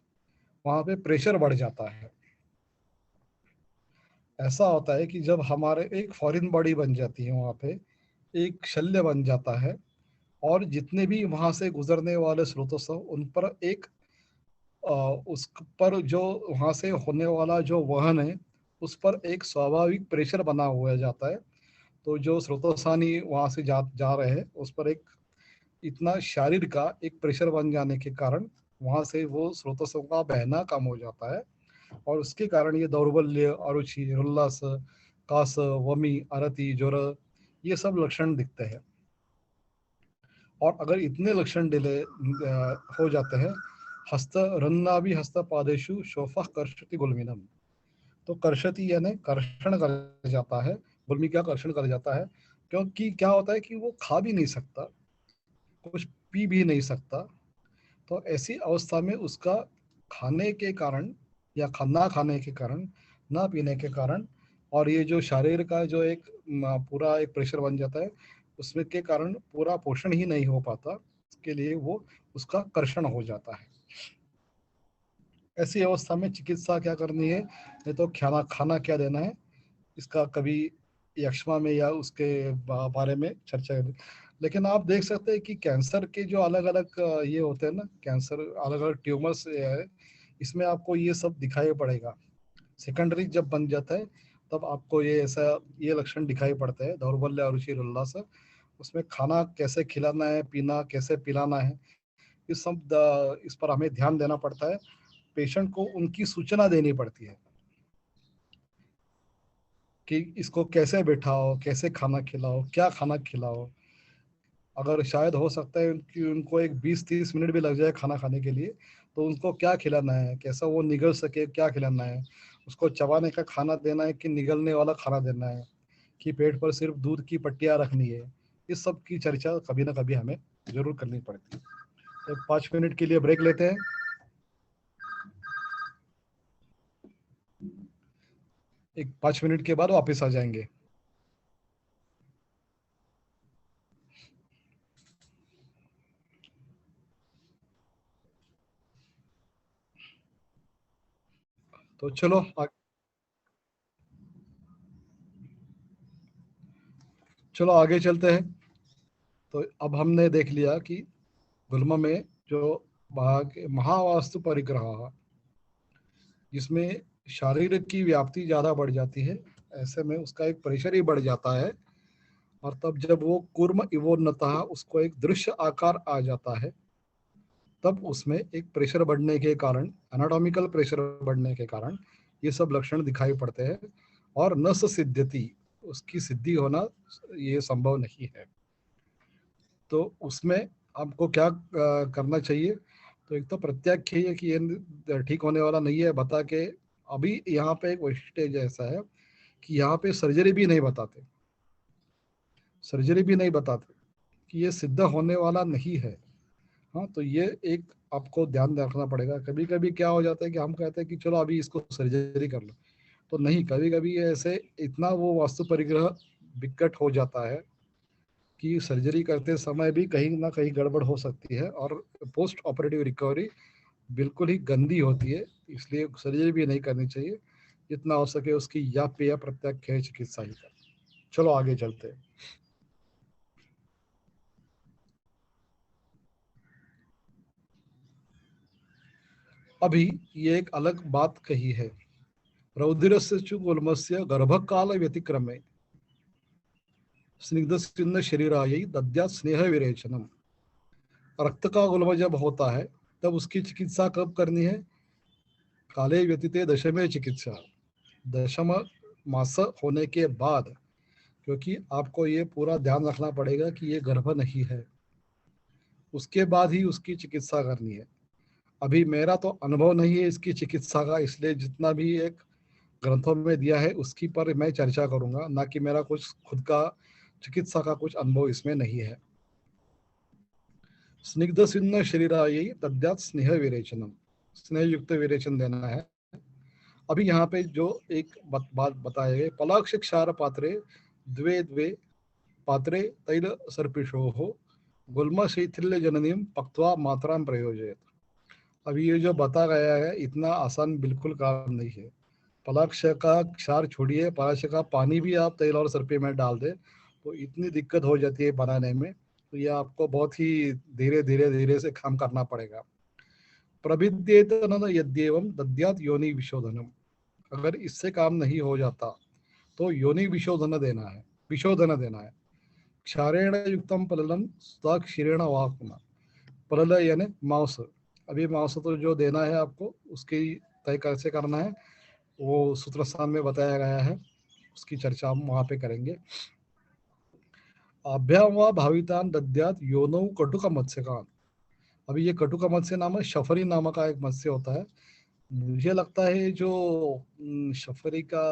वहां पे प्रेशर बढ़ जाता है। ऐसा होता है कि जब हमारे एक फॉरेन बॉडी बन जाती है, वहां पे एक शल्य बन जाता है, और जितने भी वहां से गुजरने वाले स्रोत सब उन पर एक उस पर जो वहां से होने वाला जो वहन है, उस पर एक स्वाभाविक प्रेशर बना हुआ जाता है। तो जो स्रोतोसानी वहां से जा रहे हैं, उस पर एक इतना शारीर का एक प्रेशर बन जाने के कारण वहां से वो स्रोतों का बहना कम हो जाता है, और उसके कारण ये दौर्बल्य, अरुचि, उल्लास, कास, वमी, अरति, ज्वर, ये सब लक्षण दिखते हैं। और अगर इतने लक्षण डिले हो जाते हैं, हस्त रन्ना भी हस्त पादेशु शोफा कर्षति गुलमिनम। तो कर्षति यानी कर्षण कर जाता है, गुलमी का कर्षण कर जाता है। क्योंकि क्या होता है कि वो खा भी नहीं सकता, कुछ पी भी नहीं सकता। तो ऐसी अवस्था में उसका खाने के कारण या खाना खाने के कारण, ना पीने के कारण, और ये जो शरीर का जो एक पूरा एक प्रेशर बन जाता है, उसमें के कारण पूरा पोषण ही नहीं हो पाता। इसके लिए वो उसका कर्षण हो जाता है। ऐसी अवस्था में चिकित्सा क्या करनी है, नहीं तो खाना खाना क्या देना है, इसका कभी यक्ष्मा में या उसके बारे में चर्चा करें। लेकिन आप देख सकते हैं कि कैंसर के जो अलग अलग ये होते हैं ना, कैंसर अलग अलग ट्यूमर्स है, इसमें आपको ये सब दिखाई पड़ेगा। सेकेंडरी जब बन जाता है तब आपको ये ऐसा ये लक्षण दिखाई पड़ते हैं, दौर्बल्य, अरुचि, उल्लास। उसमें खाना कैसे खिलाना है, पीना कैसे पिलाना है, इस सब इस पर हमें ध्यान देना पड़ता है। पेशेंट को उनकी सूचना देनी पड़ती है कि इसको कैसे बैठाओ, कैसे खाना खिलाओ, क्या खाना खिलाओ। अगर शायद हो सकता है कि उनको एक 20-30 मिनट भी लग जाए खाना खाने के लिए, तो उनको क्या खिलाना है, कैसा वो निगल सके, क्या खिलाना है, उसको चबाने का खाना देना है कि निगलने वाला खाना देना है, कि पेट पर सिर्फ दूध की पट्टियाँ रखनी है। इस सब की चर्चा कभी ना कभी हमें जरूर करनी पड़ती है। तो 5 मिनट के लिए ब्रेक लेते हैं। एक 5 मिनट के बाद वापस आ जाएंगे। तो चलो आगे चलते हैं। तो अब हमने देख लिया कि गुल्म में जो महावास्तु परिग्रह, जिसमें शारीरिक की व्याप्ति ज़्यादा बढ़ जाती है, ऐसे में उसका एक प्रेशर ही बढ़ जाता है। और तब जब वो कूर्म इवोन्नतः उसको एक दृश्य आकार आ जाता है, तब उसमें एक प्रेशर बढ़ने के कारण, एनाटॉमिकल प्रेशर बढ़ने के कारण ये सब लक्षण दिखाई पड़ते हैं। और न सिद्ध्यति, उसकी सिद्धि होना ये संभव नहीं है। तो उसमें आपको क्या करना चाहिए? तो एक तो प्रत्याख्याय कि ये ठीक होने वाला नहीं है बता के, अभी यहाँ पे एक वैशिष्ट्य ऐसा है कि यहाँ पे सर्जरी भी नहीं बताते, सर्जरी भी नहीं बताते कि ये सिद्ध होने वाला नहीं है। हाँ, तो ये एक आपको ध्यान रखना पड़ेगा। कभी कभी क्या हो जाता है कि हम कहते हैं कि चलो अभी इसको सर्जरी कर लो, तो नहीं, कभी कभी ऐसे इतना वो वास्तु परिग्रह विकट हो जाता है कि सर्जरी करते समय भी कहीं ना कहीं गड़बड़ हो सकती है और पोस्ट ऑपरेटिव रिकवरी बिल्कुल ही गंदी होती है। इसलिए सर्जरी भी नहीं करनी चाहिए, जितना हो सके उसकी या पे या प्रत्याख्याय चिकित्सा ही कर। चलो आगे चलते हैं। अभी ये एक अलग बात कही है, रौद्रस्य च गुल्मस्य गर्भकाल व्यतिक्रमे स्निग्ध शरीराय दद्यात् स्नेह विरेचनम। रक्त का गुल्म जब होता है तब उसकी चिकित्सा कब करनी है? काले व्यतीते दशमे चिकित्सा, दशम मास होने के बाद। क्योंकि आपको ये पूरा ध्यान रखना पड़ेगा कि ये गर्भ नहीं है, उसके बाद ही उसकी चिकित्सा करनी है। अभी मेरा तो अनुभव नहीं है इसकी चिकित्सा का, इसलिए जितना भी एक ग्रंथों में दिया है उसकी पर मैं चर्चा करूंगा, ना कि मेरा कुछ खुद का चिकित्सा का कुछ अनुभव इसमें नहीं है। स्निग्ध सिन्न शरीराय तद्यात् स्नेह विरेचनम, स्नेह युक्त विरेचन देना है। अभी यहाँ पे जो एक बात बताए गए, पलाक्ष क्षार पात्रे द्वे द्वे पात्रे तैल सर्पिशो हो गुल्म शैथिल्य जननीम पक्वा मात्राम प्रयोजयत। अभी ये जो बता गया है इतना आसान बिल्कुल काम नहीं है। पलाक्ष का क्षार छोड़िए, पलाक्ष का पानी भी आप तेल और सर्पे में डाल दे तो इतनी दिक्कत हो जाती है बनाने में। तो ये आपको बहुत ही धीरे धीरे धीरे से काम करना पड़ेगा। प्रभिद्येत यद्येवं दद्यात् योनि विशोधनम, अगर इससे काम नहीं हो जाता तो योनि विशोधन देना है, विशोधन देना है। क्षारेण युक्तम पललम सुधा क्षीरेण वाकुना, पलल यानी मांस। अभी मांस तो जो देना है आपको उसकी तय कैसे करना है वो सूत्र स्थान में बताया गया है, उसकी चर्चा हम वहां पे करेंगे। अभ्याम व भावितान दद्यात योनौ कटुक मत्स्यकान। अभी ये कटुक मत्स्य नाम है, शफरी नामक का एक मत्स्य होता है। मुझे लगता है जो शफरी का,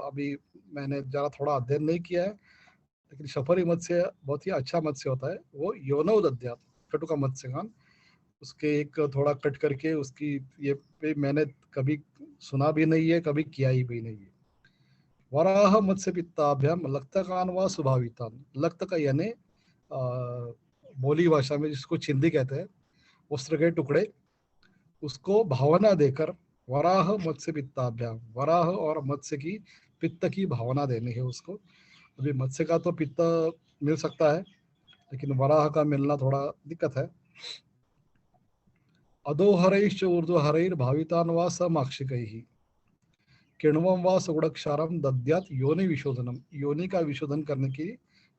अभी मैंने जरा थोड़ा अध्ययन नहीं किया है, लेकिन शफरी मत्स्य बहुत ही अच्छा मत्स्य होता है। वो योनौ दद्यात कटुक मत्स्यकान, उसके एक थोड़ा कट करके उसकी ये पे मैंने कभी सुना भी नहीं है, कभी किया ही भी नहीं है। वराह मत्स्य पित्ताभ्याम लक्तकान व सुभावितान, लक्त का यानी बोली भाषा में जिसको चिंदी कहते हैं, वस्त्र के टुकड़े, उसको भावना देकर वराह मत्स्य पित्ताभ्याम, वराह और मत्स्य की पित्त की भावना देनी है उसको। अभी मत्स्य का तो पित्त मिल सकता है, लेकिन वराह का मिलना थोड़ा दिक्कत है। अधोहरैश्च ऊर्ध्वहरैर्भावितान् वा समाक्षिकैः किण्वं वा सुगुणक्षारम दद्यात् योनि विशोधनम, योनि का विशोधन करने की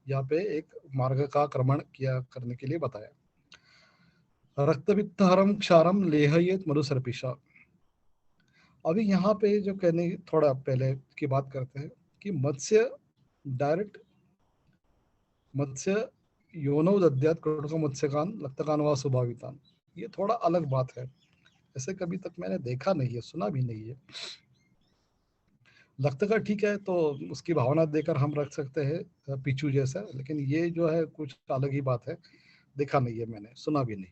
यहाँ पे एक मार्ग का क्रमण किया करने के लिए बताया। रक्तपित्तहरम क्षारम लेहयेत मधुसर्पिषा। अभी यहाँ पे जो कहने थोड़ा पहले की बात करते हैं कि मत्स्य डायरेक्ट मत्स्य योनौ दद्यात् कटुक मत्स्यकान लक्तकान वा सुभावितान, ये थोड़ा अलग बात है। ऐसे कभी तक मैंने देखा नहीं है, सुना भी नहीं है। लगता का ठीक है तो उसकी भावना देकर हम रख सकते हैं पिचू जैसा, लेकिन ये जो है कुछ अलग ही बात है, देखा नहीं है मैंने, सुना भी नहीं।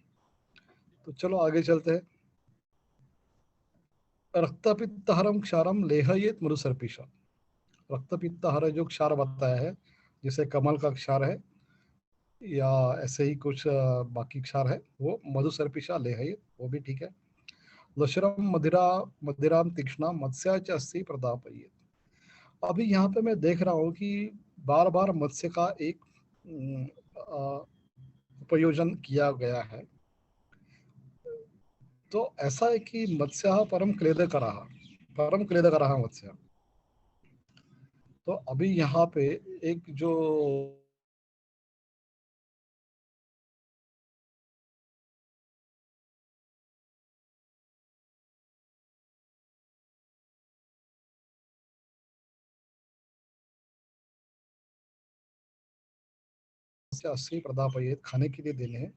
तो चलो आगे चलते हैं। रक्तपित्तहरम क्षारम लेहयेत मरुसर्पिषा। रक्त पित्त हर जो क्षार बताया है, जैसे कमल का क्षार है या ऐसे ही कुछ बाकी क्षार है, वो मधुसर्पिषा ले है, वो भी ठीक है। लशरम मदिरा मदिराम तीक्ष्णा मत्स्या च अस्सी प्रदापयेत्। अभी यहाँ पे मैं देख रहा हूँ कि बार बार मत्स्य का एक उपयोजन किया गया है। तो ऐसा है कि मत्स्य परम क्लेदकरः, परम क्लेदकरः मत्स्य। तो अभी यहाँ पे एक जो अस्सी प्रदापयेत खाने के लिए देने हैं,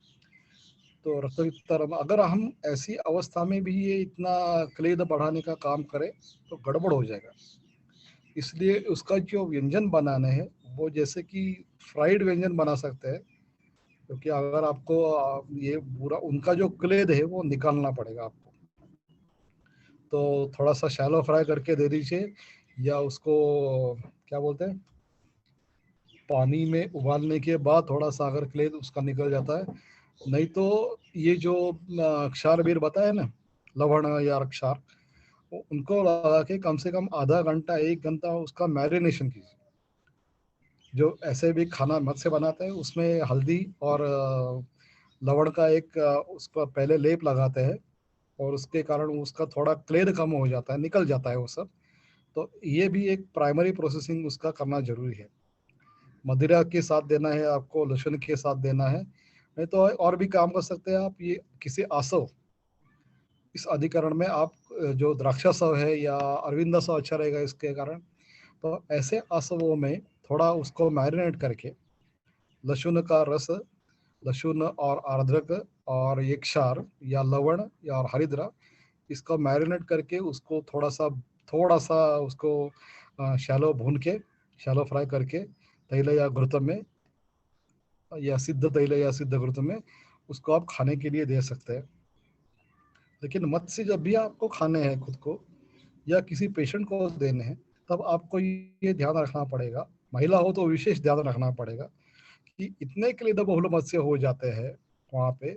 तो रक्तवित्तर अगर हम ऐसी अवस्था में भी ये इतना क्लेद बढ़ाने का काम करें तो गड़बड़ हो जाएगा। इसलिए उसका जो व्यंजन बनाने हैं वो जैसे कि फ्राइड व्यंजन बना सकते हैं, क्योंकि अगर आपको ये पूरा उनका जो क्लेद है वो निकालना पड़ेगा आपको, तो थोड़ा सा शैलो फ्राई करके दे दीजिए, या उसको क्या बोलते हैं, पानी में उबालने के बाद थोड़ा सा अगर क्लेद उसका निकल जाता है, नहीं तो ये जो क्षार बीर बताया ना, लवण या क्षार, उनको लगा के कम से कम आधा घंटा 1 घंटा उसका मैरिनेशन कीजिए। जो ऐसे भी खाना मत्स्य बनाते हैं उसमें हल्दी और लवण का एक उसका पहले लेप लगाते हैं, और उसके कारण उसका थोड़ा क्लेद कम हो जाता है, निकल जाता है वो सब। तो ये भी एक प्राइमरी प्रोसेसिंग उसका करना जरूरी है। मदिरा के साथ देना है आपको, लहसुन के साथ देना है, नहीं तो और भी काम कर सकते हैं आप। ये किसी आसव, इस अधिकरण में आप जो द्राक्षा सव है या अरविंदा सव अच्छा रहेगा इसके कारण। तो ऐसे आसवों में थोड़ा उसको मैरिनेट करके लहसुन का रस, लहसुन और अदरक और ये क्षार या लवण या और हरिद्रा, इसको मैरिनेट करके उसको थोड़ा सा उसको शैलो भून के, शैलो फ्राई करके तैल या घृतम में, या सिद्ध तैल या सिद्ध घृतम में उसको आप खाने के लिए दे सकते हैं। लेकिन मत्स्य जब भी आपको खाने हैं खुद को या किसी पेशेंट को देने हैं, तब आपको ये ध्यान रखना पड़ेगा, महिला हो तो विशेष ध्यान रखना पड़ेगा कि इतने के लिए बहुल मत्स्य हो जाते हैं वहाँ पे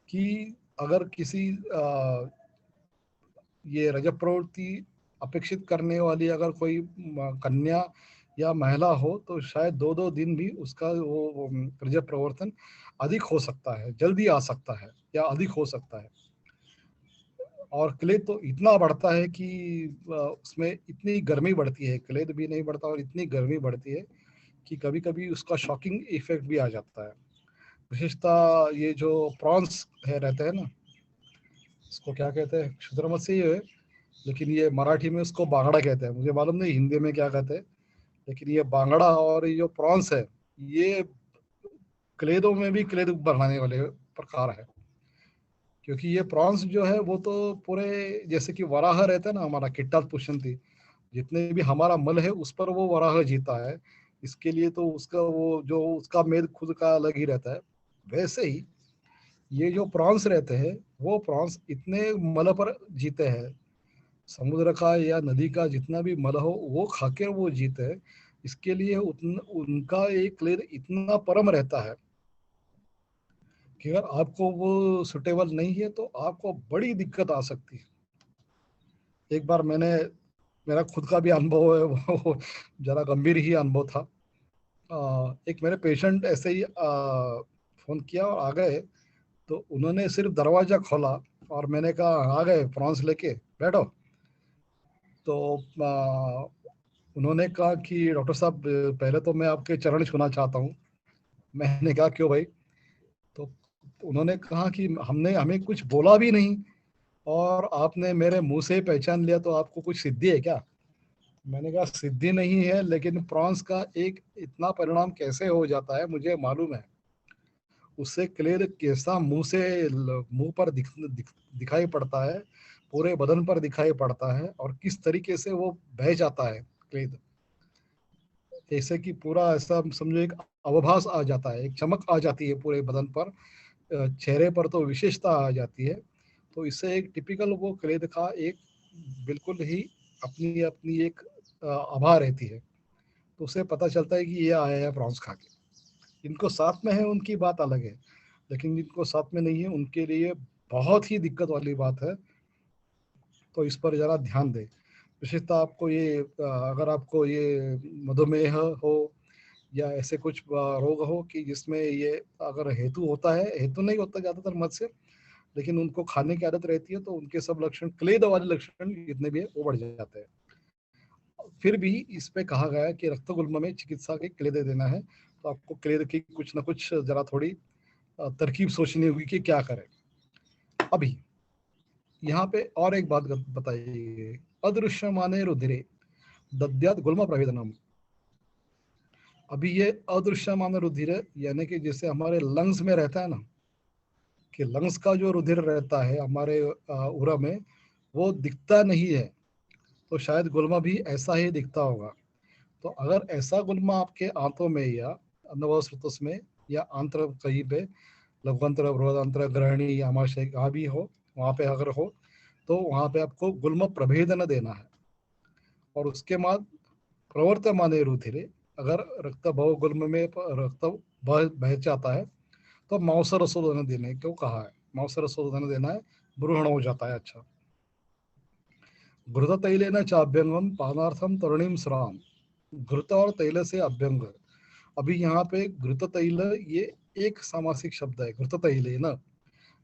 कि अगर किसी ये रजत प्रवृत्ति अपेक्षित करने वाली अगर कोई कन्या या महिला हो तो शायद 2-2 दिन भी उसका वो रजत प्रवर्तन अधिक हो सकता है, जल्दी आ सकता है या अधिक हो सकता है। और क्लेद तो इतना बढ़ता है कि उसमें इतनी गर्मी बढ़ती है, क्लेद भी नहीं बढ़ता और इतनी गर्मी बढ़ती है कि कभी कभी उसका शॉकिंग इफेक्ट भी आ जाता है। विशेषता ये जो प्रॉन्स है रहते हैं ना, इसको क्या कहते हैं, क्षुद्र मत्स्य ही है, लेकिन ये मराठी में उसको बांगड़ा कहते हैं, मुझे मालूम नहीं हिंदी में क्या कहते हैं। लेकिन ये बांगड़ा और ये जो प्रॉन्स है, ये क्लेदों में भी क्लेद बढ़ाने वाले प्रकार है। क्योंकि ये प्रॉन्स जो है वो तो पूरे जैसे कि वराह रहता है ना हमारा, किट्टा पुष्यंती, जितने भी हमारा मल है उस पर वो वराह जीता है। इसके लिए तो उसका वो जो उसका मेद खुद का अलग ही रहता है। वैसे ही ये जो प्रॉन्स रहते हैं, वो प्रॉन्स इतने मल पर जीते हैं, समुद्र का या नदी का जितना भी मल हो वो खाकर वो जीते हैं। इसके लिए उनका एक क्लेद इतना परम रहता है कि अगर आपको वो सुटेबल नहीं है तो आपको बड़ी दिक्कत आ सकती है। एक बार मेरा खुद का भी अनुभव है, वो जरा गंभीर ही अनुभव था। एक मेरे पेशेंट ऐसे ही फोन किया और आ गए, तो उन्होंने सिर्फ दरवाजा खोला और मैंने कहा आ गए फ्रांस लेके बैठो। तो उन्होंने कहा कि डॉक्टर साहब पहले तो मैं आपके चरण छूना चाहता हूँ। मैंने कहा क्यों भाई? तो उन्होंने कहा कि हमने हमें कुछ बोला भी नहीं और आपने मेरे मुंह से ही पहचान लिया, तो आपको कुछ सिद्धि है क्या? मैंने कहा सिद्धि नहीं है, लेकिन प्रॉन्स का एक इतना परिणाम कैसे हो जाता है मुझे मालूम है। उससे क्लेद कैसा मुंह पर दिखाई पड़ता है, पूरे बदन पर दिखाई पड़ता है, और किस तरीके से वो बह जाता है क्लेद। जैसे कि पूरा ऐसा समझो एक अवभास आ जाता है, एक चमक आ जाती है पूरे बदन पर, चेहरे पर तो विशेषता आ जाती है। तो इससे एक टिपिकल वो क्लेद का एक बिल्कुल ही अपनी अपनी एक आभा रहती है। तो उसे पता चलता है कि ये आया है प्रॉन्स खा के। इनको साथ में है उनकी बात अलग है, लेकिन जिनको साथ में नहीं है उनके लिए बहुत ही दिक्कत वाली बात है। तो इस पर ज़रा ध्यान दें। विशेषतः आपको ये अगर आपको ये मधुमेह हो या ऐसे कुछ रोग हो कि जिसमें ये अगर हेतु होता है, हेतु नहीं होता ज़्यादातर मत्स्य, लेकिन उनको खाने की आदत रहती है, तो उनके सब लक्षण, क्लेद वाले लक्षण जितने भी है वो बढ़ जाते हैं। फिर भी इस पे कहा गया है कि रक्त गुल्म में चिकित्सा के क्लेद देना है, तो आपको क्लेद की कुछ ना कुछ जरा थोड़ी तरकीब सोचनी होगी कि क्या करें। अभी यहाँ पे और एक बात बताई गई, अदृश्यमाने रुधिरे दद्यात् गुल्म प्रवेदनम। अभी ये अदृश्यमान रुधिर यानी कि जैसे हमारे लंग्स में रहता है ना, कि लंग्स का जो रुधिर रहता है हमारे उरा में, वो दिखता नहीं है, तो शायद गुल्मा भी ऐसा ही दिखता होगा। तो अगर ऐसा गुल्मा आपके आंतों में या अनवस्त्रतुष में या आंत्र कहीं पे, लघ्वांत्र, बृहदांत्र, ग्रहणी या आमाशय कहाँ भी हो, वहाँ पे अगर हो, तो वहाँ पे आपको गुल्म प्रभेदन देना है। और उसके बाद प्रवर्तमाने रुधिरे, अगर रक्त भाव गुल्म में रक्त बह जाता है, तो मांस रसोदन देने को कहा है। मांस रसोदन देना है, ब्रूहण हो जाता है। अच्छा, घृत तैलेन च अभ्यंगम पानार्थम तरुणीम श्राम। घृत और तैल से अभ्यंग। अभी यहाँ पे घृत तैल ये एक सामासिक शब्द है, घृत तैलेन,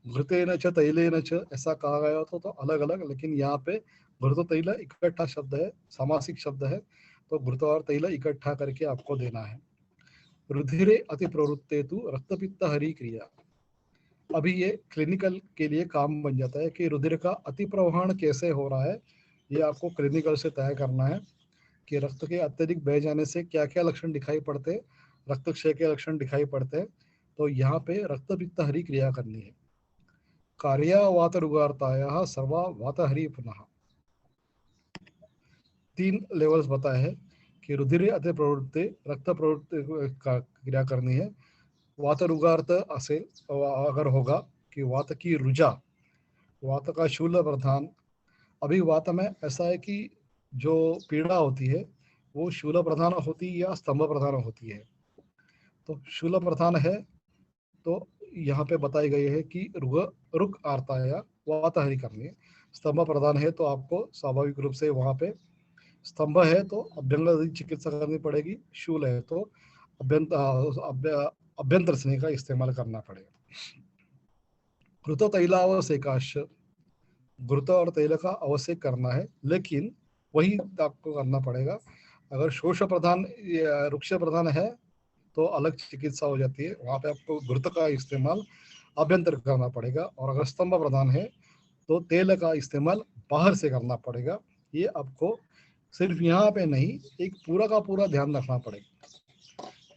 घृतेन च तैलेन च ऐसा कहा गया था तो अलग अलग, लेकिन यहाँ पे घृत तैल इकट्ठा शब्द है, सामासिक शब्द है, तो घृत और तैल इकट्ठा करके आपको देना है। रुधिरे अति प्रवृत्ते तु रक्तपित्त हरि क्रिया। अभी ये क्लिनिकल के लिए काम बन जाता है कि रुधिर का अति प्रवहन कैसे हो रहा है, ये आपको क्लिनिकल से तय करना है कि रक्त के अत्यधिक बह जाने से क्या क्या लक्षण दिखाई पड़ते हैं, रक्तक्षय के लक्षण दिखाई पड़ते हैं। तो यहाँ पे रक्तपित्त हरि क्रिया करनी है। कार्या वात रुगारताया सर्वा वात हरि पुनः। 3 लेवल्स बताए हैं कि रुधिर अति प्रवृत्ति, रक्त प्रवृत्ति का क्रिया करनी है। वात रुगार्थ असेल अगर होगा कि वात की रुजा, वात का शूल प्रधान। अभी वात में ऐसा है कि जो पीड़ा होती है वो शूल प्रधान होती है या स्तंभ प्रधान होती है। तो शूल प्रधान है तो यहाँ पे बताई गई है कि रुक आर्ता या वातहरी करनी है। स्तंभ प्रधान है तो आपको स्वाभाविक रूप से वहाँ पे, स्तंभ है तो अभ्यंग चिकित्सा करनी पड़ेगी, शूल है तो अभ्यंतर स्नेह का इस्तेमाल करना पड़ेगा। घृत तैलावसेकाश, घृत और तैल का अवश्य करना है, लेकिन वही आपको करना पड़ेगा। अगर शोष प्रधान या वृक्ष प्रधान है तो अलग चिकित्सा हो जाती है, वहाँ पे आपको घृत का इस्तेमाल अभ्यंतर करना पड़ेगा। और अगर स्तंभ प्रधान है तो तेल का इस्तेमाल बाहर से करना पड़ेगा। ये आपको सिर्फ यहाँ पे नहीं, एक पूरा का पूरा ध्यान रखना पड़ेगा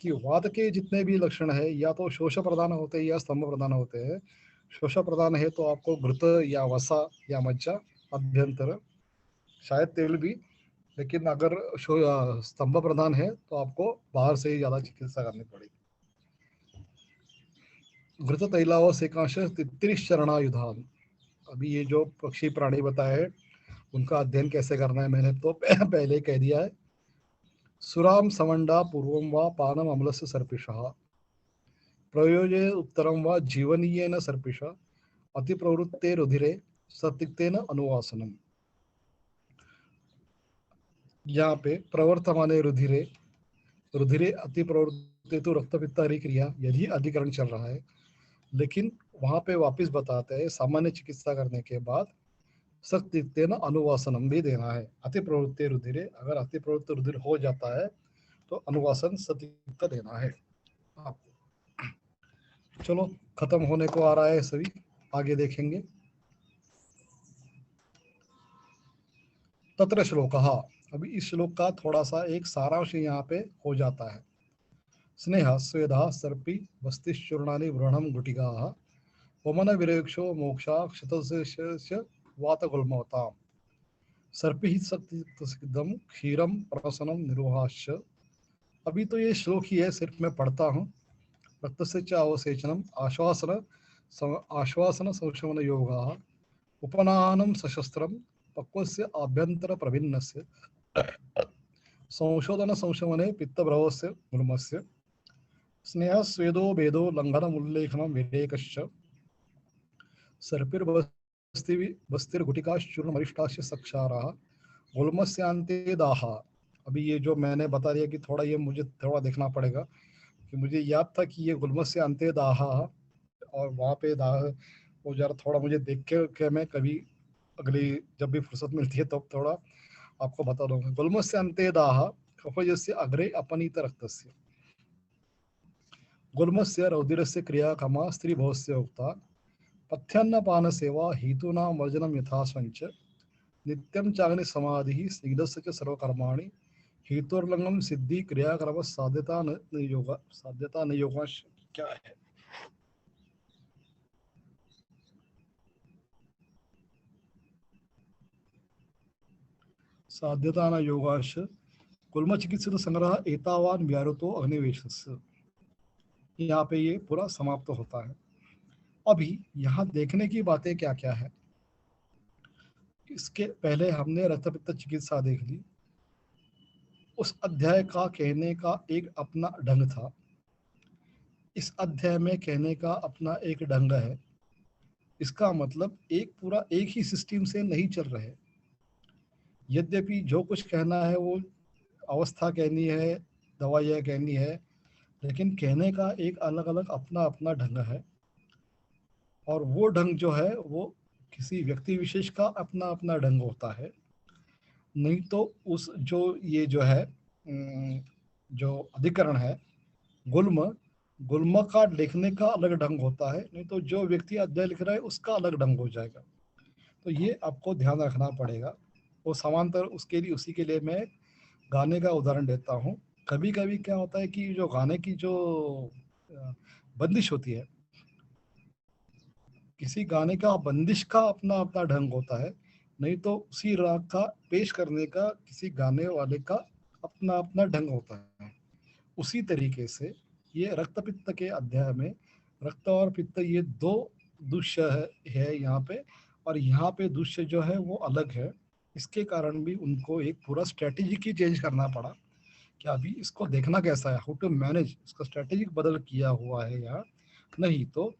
कि वात के जितने भी लक्षण है या तो शोष प्रधान होते हैं या स्तंभ प्रधान होते हैं। शोष प्रधान है तो आपको घृत या वसा या मज्जा, अभ्यंतर, शायद तेल भी, लेकिन अगर स्तंभ प्रधान है तो आपको बाहर से ही ज़्यादा चिकित्सा करनी पड़ेगी। घृत तैलाव सेकांश तित्तिरिश्चरणायुधान। अभी ये जो पक्षी प्राणी बताए हैं उनका अध्ययन कैसे करना है मैंने तो पहले ही कह दिया है। सुराम सवंडा पूर्वम व पानम अम्लस्य सर्पिषः प्रयोजे उत्तरम व जीवनीयेन सर्पिषः अतिप्रवृत्ते रुधिरे सतिक्तेन अनुवासनम। यहाँ पे प्रवर्तमाने रुधिरे, रुधिरे अति प्रवृत्ति तो रक्तपित्तारी क्रिया यदि अधिकरण चल रहा है, लेकिन वहां पे वापस बताते हैं सामान्य चिकित्सा करने के बाद सत्तिक्तेन अनुवासनम भी देना है। अति प्रवृत्ति रुधिरे, अगर अति प्रवृत्ति रुधिर हो जाता है तो अनुवासन सतिक्त देना है आपको। चलो, खत्म होने को आ रहा है सभी, आगे देखेंगे। तत्र श्लोकः, अभी इस श्लोक का थोड़ा सा एक सारांश यहाँ पे हो जाता है। स्नेह स्वेदा सर्पी वस्तिश्चूर्णानि व्रणम गुटिकाः वमन विरेक्षो मोक्षा क्षतस्य वातगुल्मवताम् सर्पिः सत्सिद्धम क्षीरम प्रसनम निरोहाश्च। अभी तो ये श्लोक ही है, सिर्फ मैं पढ़ता हूँ। रक्तस्य च अवसेचनम आश्वासन संशमन योगाः उपनानं सशस्त्रम पक्वस्य आभ्यंतर प्रभिन्नस्य संशोधन संशमने पित्तभ्रवस्य गुल्मस्य स्नेह स्वेदो भेदो लंघनम उल्लेखनम विवेकश्च सर्पिर्बस्ति बस्तिर्घुटिकाश्चूर्णमरिष्टास्य सक्षाराः गुल्मस्यांते दाहा। अभी ये जो मैंने बता दिया कि थोड़ा ये मुझे थोड़ा देखना पड़ेगा, कि मुझे याद था कि ये गुल्मस्य अंते दाहा, और वहाँ पे दाह वो जरा थोड़ा मुझे देख के मैं कभी अगली जब भी फुर्सत मिलती है तब थोड़ा आपको बता दूंगा। गुल्मस्य अंते दाह कफयस्य अग्रे अपनीत रक्तस्य गुल्मस्य रौदिरस्य क्रिया कमा स्त्रीभवस्य उक्ता पथ्यान्नपान सेवा हेतूना वर्जनम यथा संच नित्यम चाग्नि समाधि स्निग्धस्य च सर्वकर्माणि हेतुर्लंगम सिद्धि क्रियाकर्म साध्यता न योगा क्या है। साध्यता न योगाश गुल्म चिकित्सित संग्रह एतावान व्यारुतो अग्निवेशस्य। यहाँ पे ये पूरा समाप्त होता है। अभी यहाँ देखने की बातें क्या क्या है। इसके पहले हमने रक्तपित्त चिकित्सा देख ली। उस अध्याय का कहने का एक अपना ढंग था, इस अध्याय में कहने का अपना एक ढंग है। इसका मतलब एक पूरा एक ही सिस्टम से नहीं चल रहे। यद्यपि जो कुछ कहना है वो अवस्था कहनी है, दवाइयाँ कहनी है, लेकिन कहने का एक अलग अलग अपना अपना ढंग है। और वो ढंग जो है वो किसी व्यक्ति विशेष का अपना अपना ढंग होता है। नहीं तो उस जो ये जो है जो अधिकरण है गुल्म, गुल्म का लिखने का अलग ढंग होता है, नहीं तो जो व्यक्ति अध्याय लिख रहा है उसका अलग ढंग हो जाएगा। तो ये आपको ध्यान रखना पड़ेगा। वो समांतर उसके लिए उसी के लिए मैं गाने का उदाहरण देता हूँ। कभी कभी क्या होता है कि जो गाने की जो बंदिश होती है, किसी गाने का बंदिश का अपना अपना ढंग होता है, नहीं तो उसी राग का पेश करने का किसी गाने वाले का अपना अपना ढंग होता है। उसी तरीके से ये रक्त पित्त के अध्याय में रक्त और पित्त ये दो दुष्य है यहाँ पे, और यहाँ पे दुष्य जो है वो अलग है। इसके कारण भी उनको एक पूरा स्ट्रेटेजी की चेंज करना पड़ा कि अभी इसको देखना कैसा है, हाउ टू मैनेज, इसका स्ट्रेटेजिक बदल किया हुआ है या नहीं। तो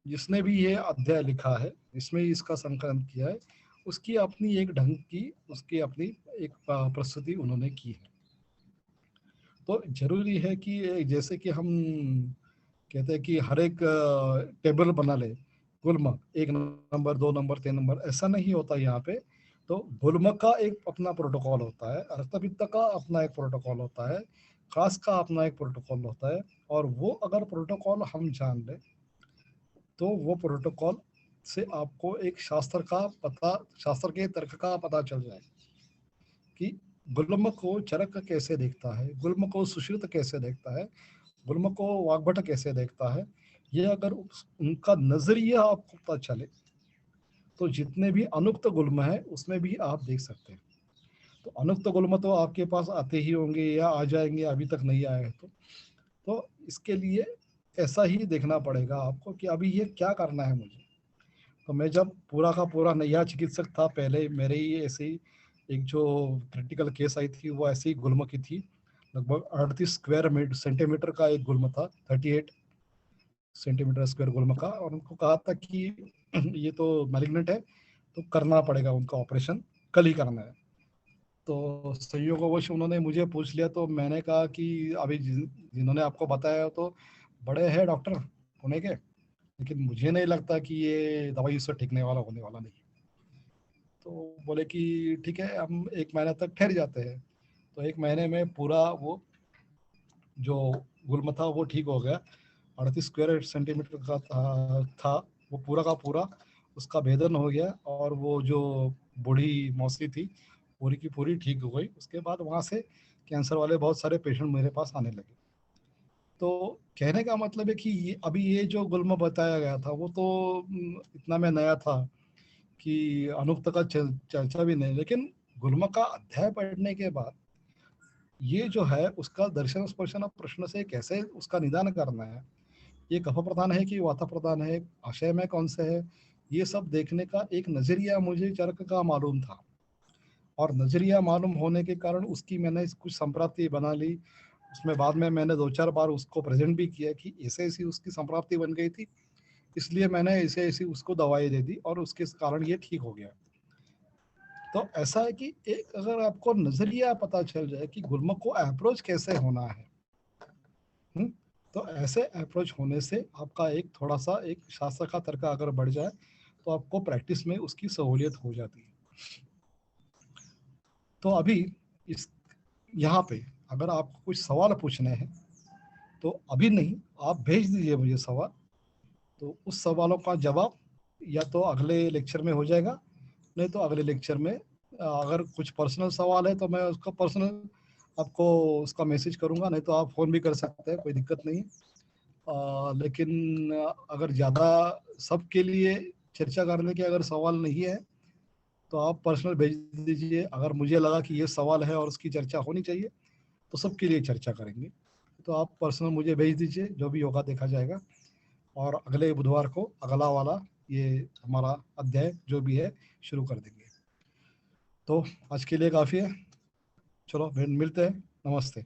जिसने भी ये अध्याय लिखा है, जिसमें इसका संकलन किया है, उसकी अपनी एक ढंग की, उसकी अपनी एक प्रस्तुति उन्होंने की है। तो जरूरी है कि जैसे कि हम कहते हैं कि हर एक टेबल बना ले, गुल्म 1 नंबर 2 नंबर 3 नंबर, ऐसा नहीं होता यहाँ पे। तो गुल्म का एक अपना प्रोटोकॉल होता है, रक्तपित्त का अपना एक प्रोटोकॉल होता है, खास का अपना एक प्रोटोकॉल होता है। और वो अगर प्रोटोकॉल हम जान ले तो वो प्रोटोकॉल से आपको एक शास्त्र का पता, शास्त्र के तर्क का पता चल जाए कि गुल्म को चरक कैसे देखता है, गुल्म को सुश्रुत कैसे देखता है, गुल्म को वाग्भट कैसे देखता है। ये अगर उनका नजरिया आपको पता चले तो जितने भी अनुक्त गुल्म है उसमें भी आप देख सकते हैं। तो अनुक्त गुल्म तो आपके पास आते ही होंगे या आ जाएंगे, अभी तक नहीं आए हैं तो इसके लिए ऐसा ही देखना पड़ेगा आपको कि अभी ये क्या करना है मुझे। तो मैं जब पूरा का पूरा नया चिकित्सक था, पहले मेरे ही ऐसे ही एक जो क्रिटिकल केस आई थी वो ऐसे ही गुल्म की थी। लगभग 38 स्क्वायर सेंटीमीटर का एक गुल्म था, 38 सेंटीमीटर स्क्वायर गुल्म का। और उनको कहा था कि ये तो मैलिग्नेंट है, तो करना पड़ेगा उनका ऑपरेशन, कल ही करना है। तो संयोगवश उन्होंने मुझे पूछ लिया, तो मैंने कहा कि अभी जिन्होंने आपको बताया तो बड़े हैं डॉक्टर पुणे के, लेकिन मुझे नहीं लगता कि ये दवाई उससे टिकने वाला होने वाला नहीं। तो बोले कि ठीक है, हम 1 महीने तक ठहर जाते हैं। तो 1 महीने में पूरा वो जो गुल्म था वो ठीक हो गया। 38 स्क्वायर सेंटीमीटर का था वो पूरा का पूरा उसका भेदन हो गया, और वो जो बूढ़ी मौसी थी पूरी की पूरी ठीक हो गई। उसके बाद वहाँ से कैंसर वाले बहुत सारे पेशेंट मेरे पास आने लगे। तो कहने का मतलब है कि अभी ये जो गुल्म बताया गया था वो तो इतना में नया था कि अनुक्त का चर्चा भी नहीं, लेकिन गुल्म का अध्याय पढ़ने के बाद ये जो है उसका दर्शन स्पर्शन प्रश्न से कैसे उसका निदान करना है, ये कफ प्रधान है कि वाता प्रधान है, आशय में कौन से है, ये सब देखने का एक नजरिया मुझे चरक का मालूम था। और नजरिया मालूम होने के कारण उसकी मैंने कुछ संप्राप्ति बना ली। उसमें बाद में मैंने 2-4 बार उसको प्रेजेंट भी किया कि ऐसे ऐसी उसकी संप्राप्ति बन गई थी, इसलिए मैंने ऐसे ऐसी उसको दवाई दे दी और उसके कारण ये ठीक हो गया। तो ऐसा है कि एक अगर आपको नजरिया पता चल जाए कि गुल्मक को अप्रोच कैसे होना है, तो ऐसे अप्रोच होने से आपका एक थोड़ा सा एक शास्त्र का तर्क अगर बढ़ जाए तो आपको प्रैक्टिस में उसकी सहूलियत हो जाती है। तो अभी इस यहाँ पे अगर आपको कुछ सवाल पूछने हैं तो अभी नहीं, आप भेज दीजिए मुझे सवाल, तो उस सवालों का जवाब या तो अगले लेक्चर में हो जाएगा, नहीं तो अगले लेक्चर में अगर कुछ पर्सनल सवाल है तो मैं उसका पर्सनल आपको उसका मैसेज करूंगा, नहीं तो आप फ़ोन भी कर सकते हैं, कोई दिक्कत नहीं। लेकिन अगर ज़्यादा सबके लिए चर्चा करने के अगर सवाल नहीं है तो आप पर्सनल भेज दीजिए। अगर मुझे लगा कि ये सवाल है और उसकी चर्चा होनी चाहिए तो सबके लिए चर्चा करेंगे, तो आप पर्सनल मुझे भेज दीजिए, जो भी होगा देखा जाएगा। और अगले बुधवार को अगला वाला ये हमारा अध्याय जो भी है शुरू कर देंगे। तो आज के लिए काफ़ी है, चलो मिलते हैं, नमस्ते।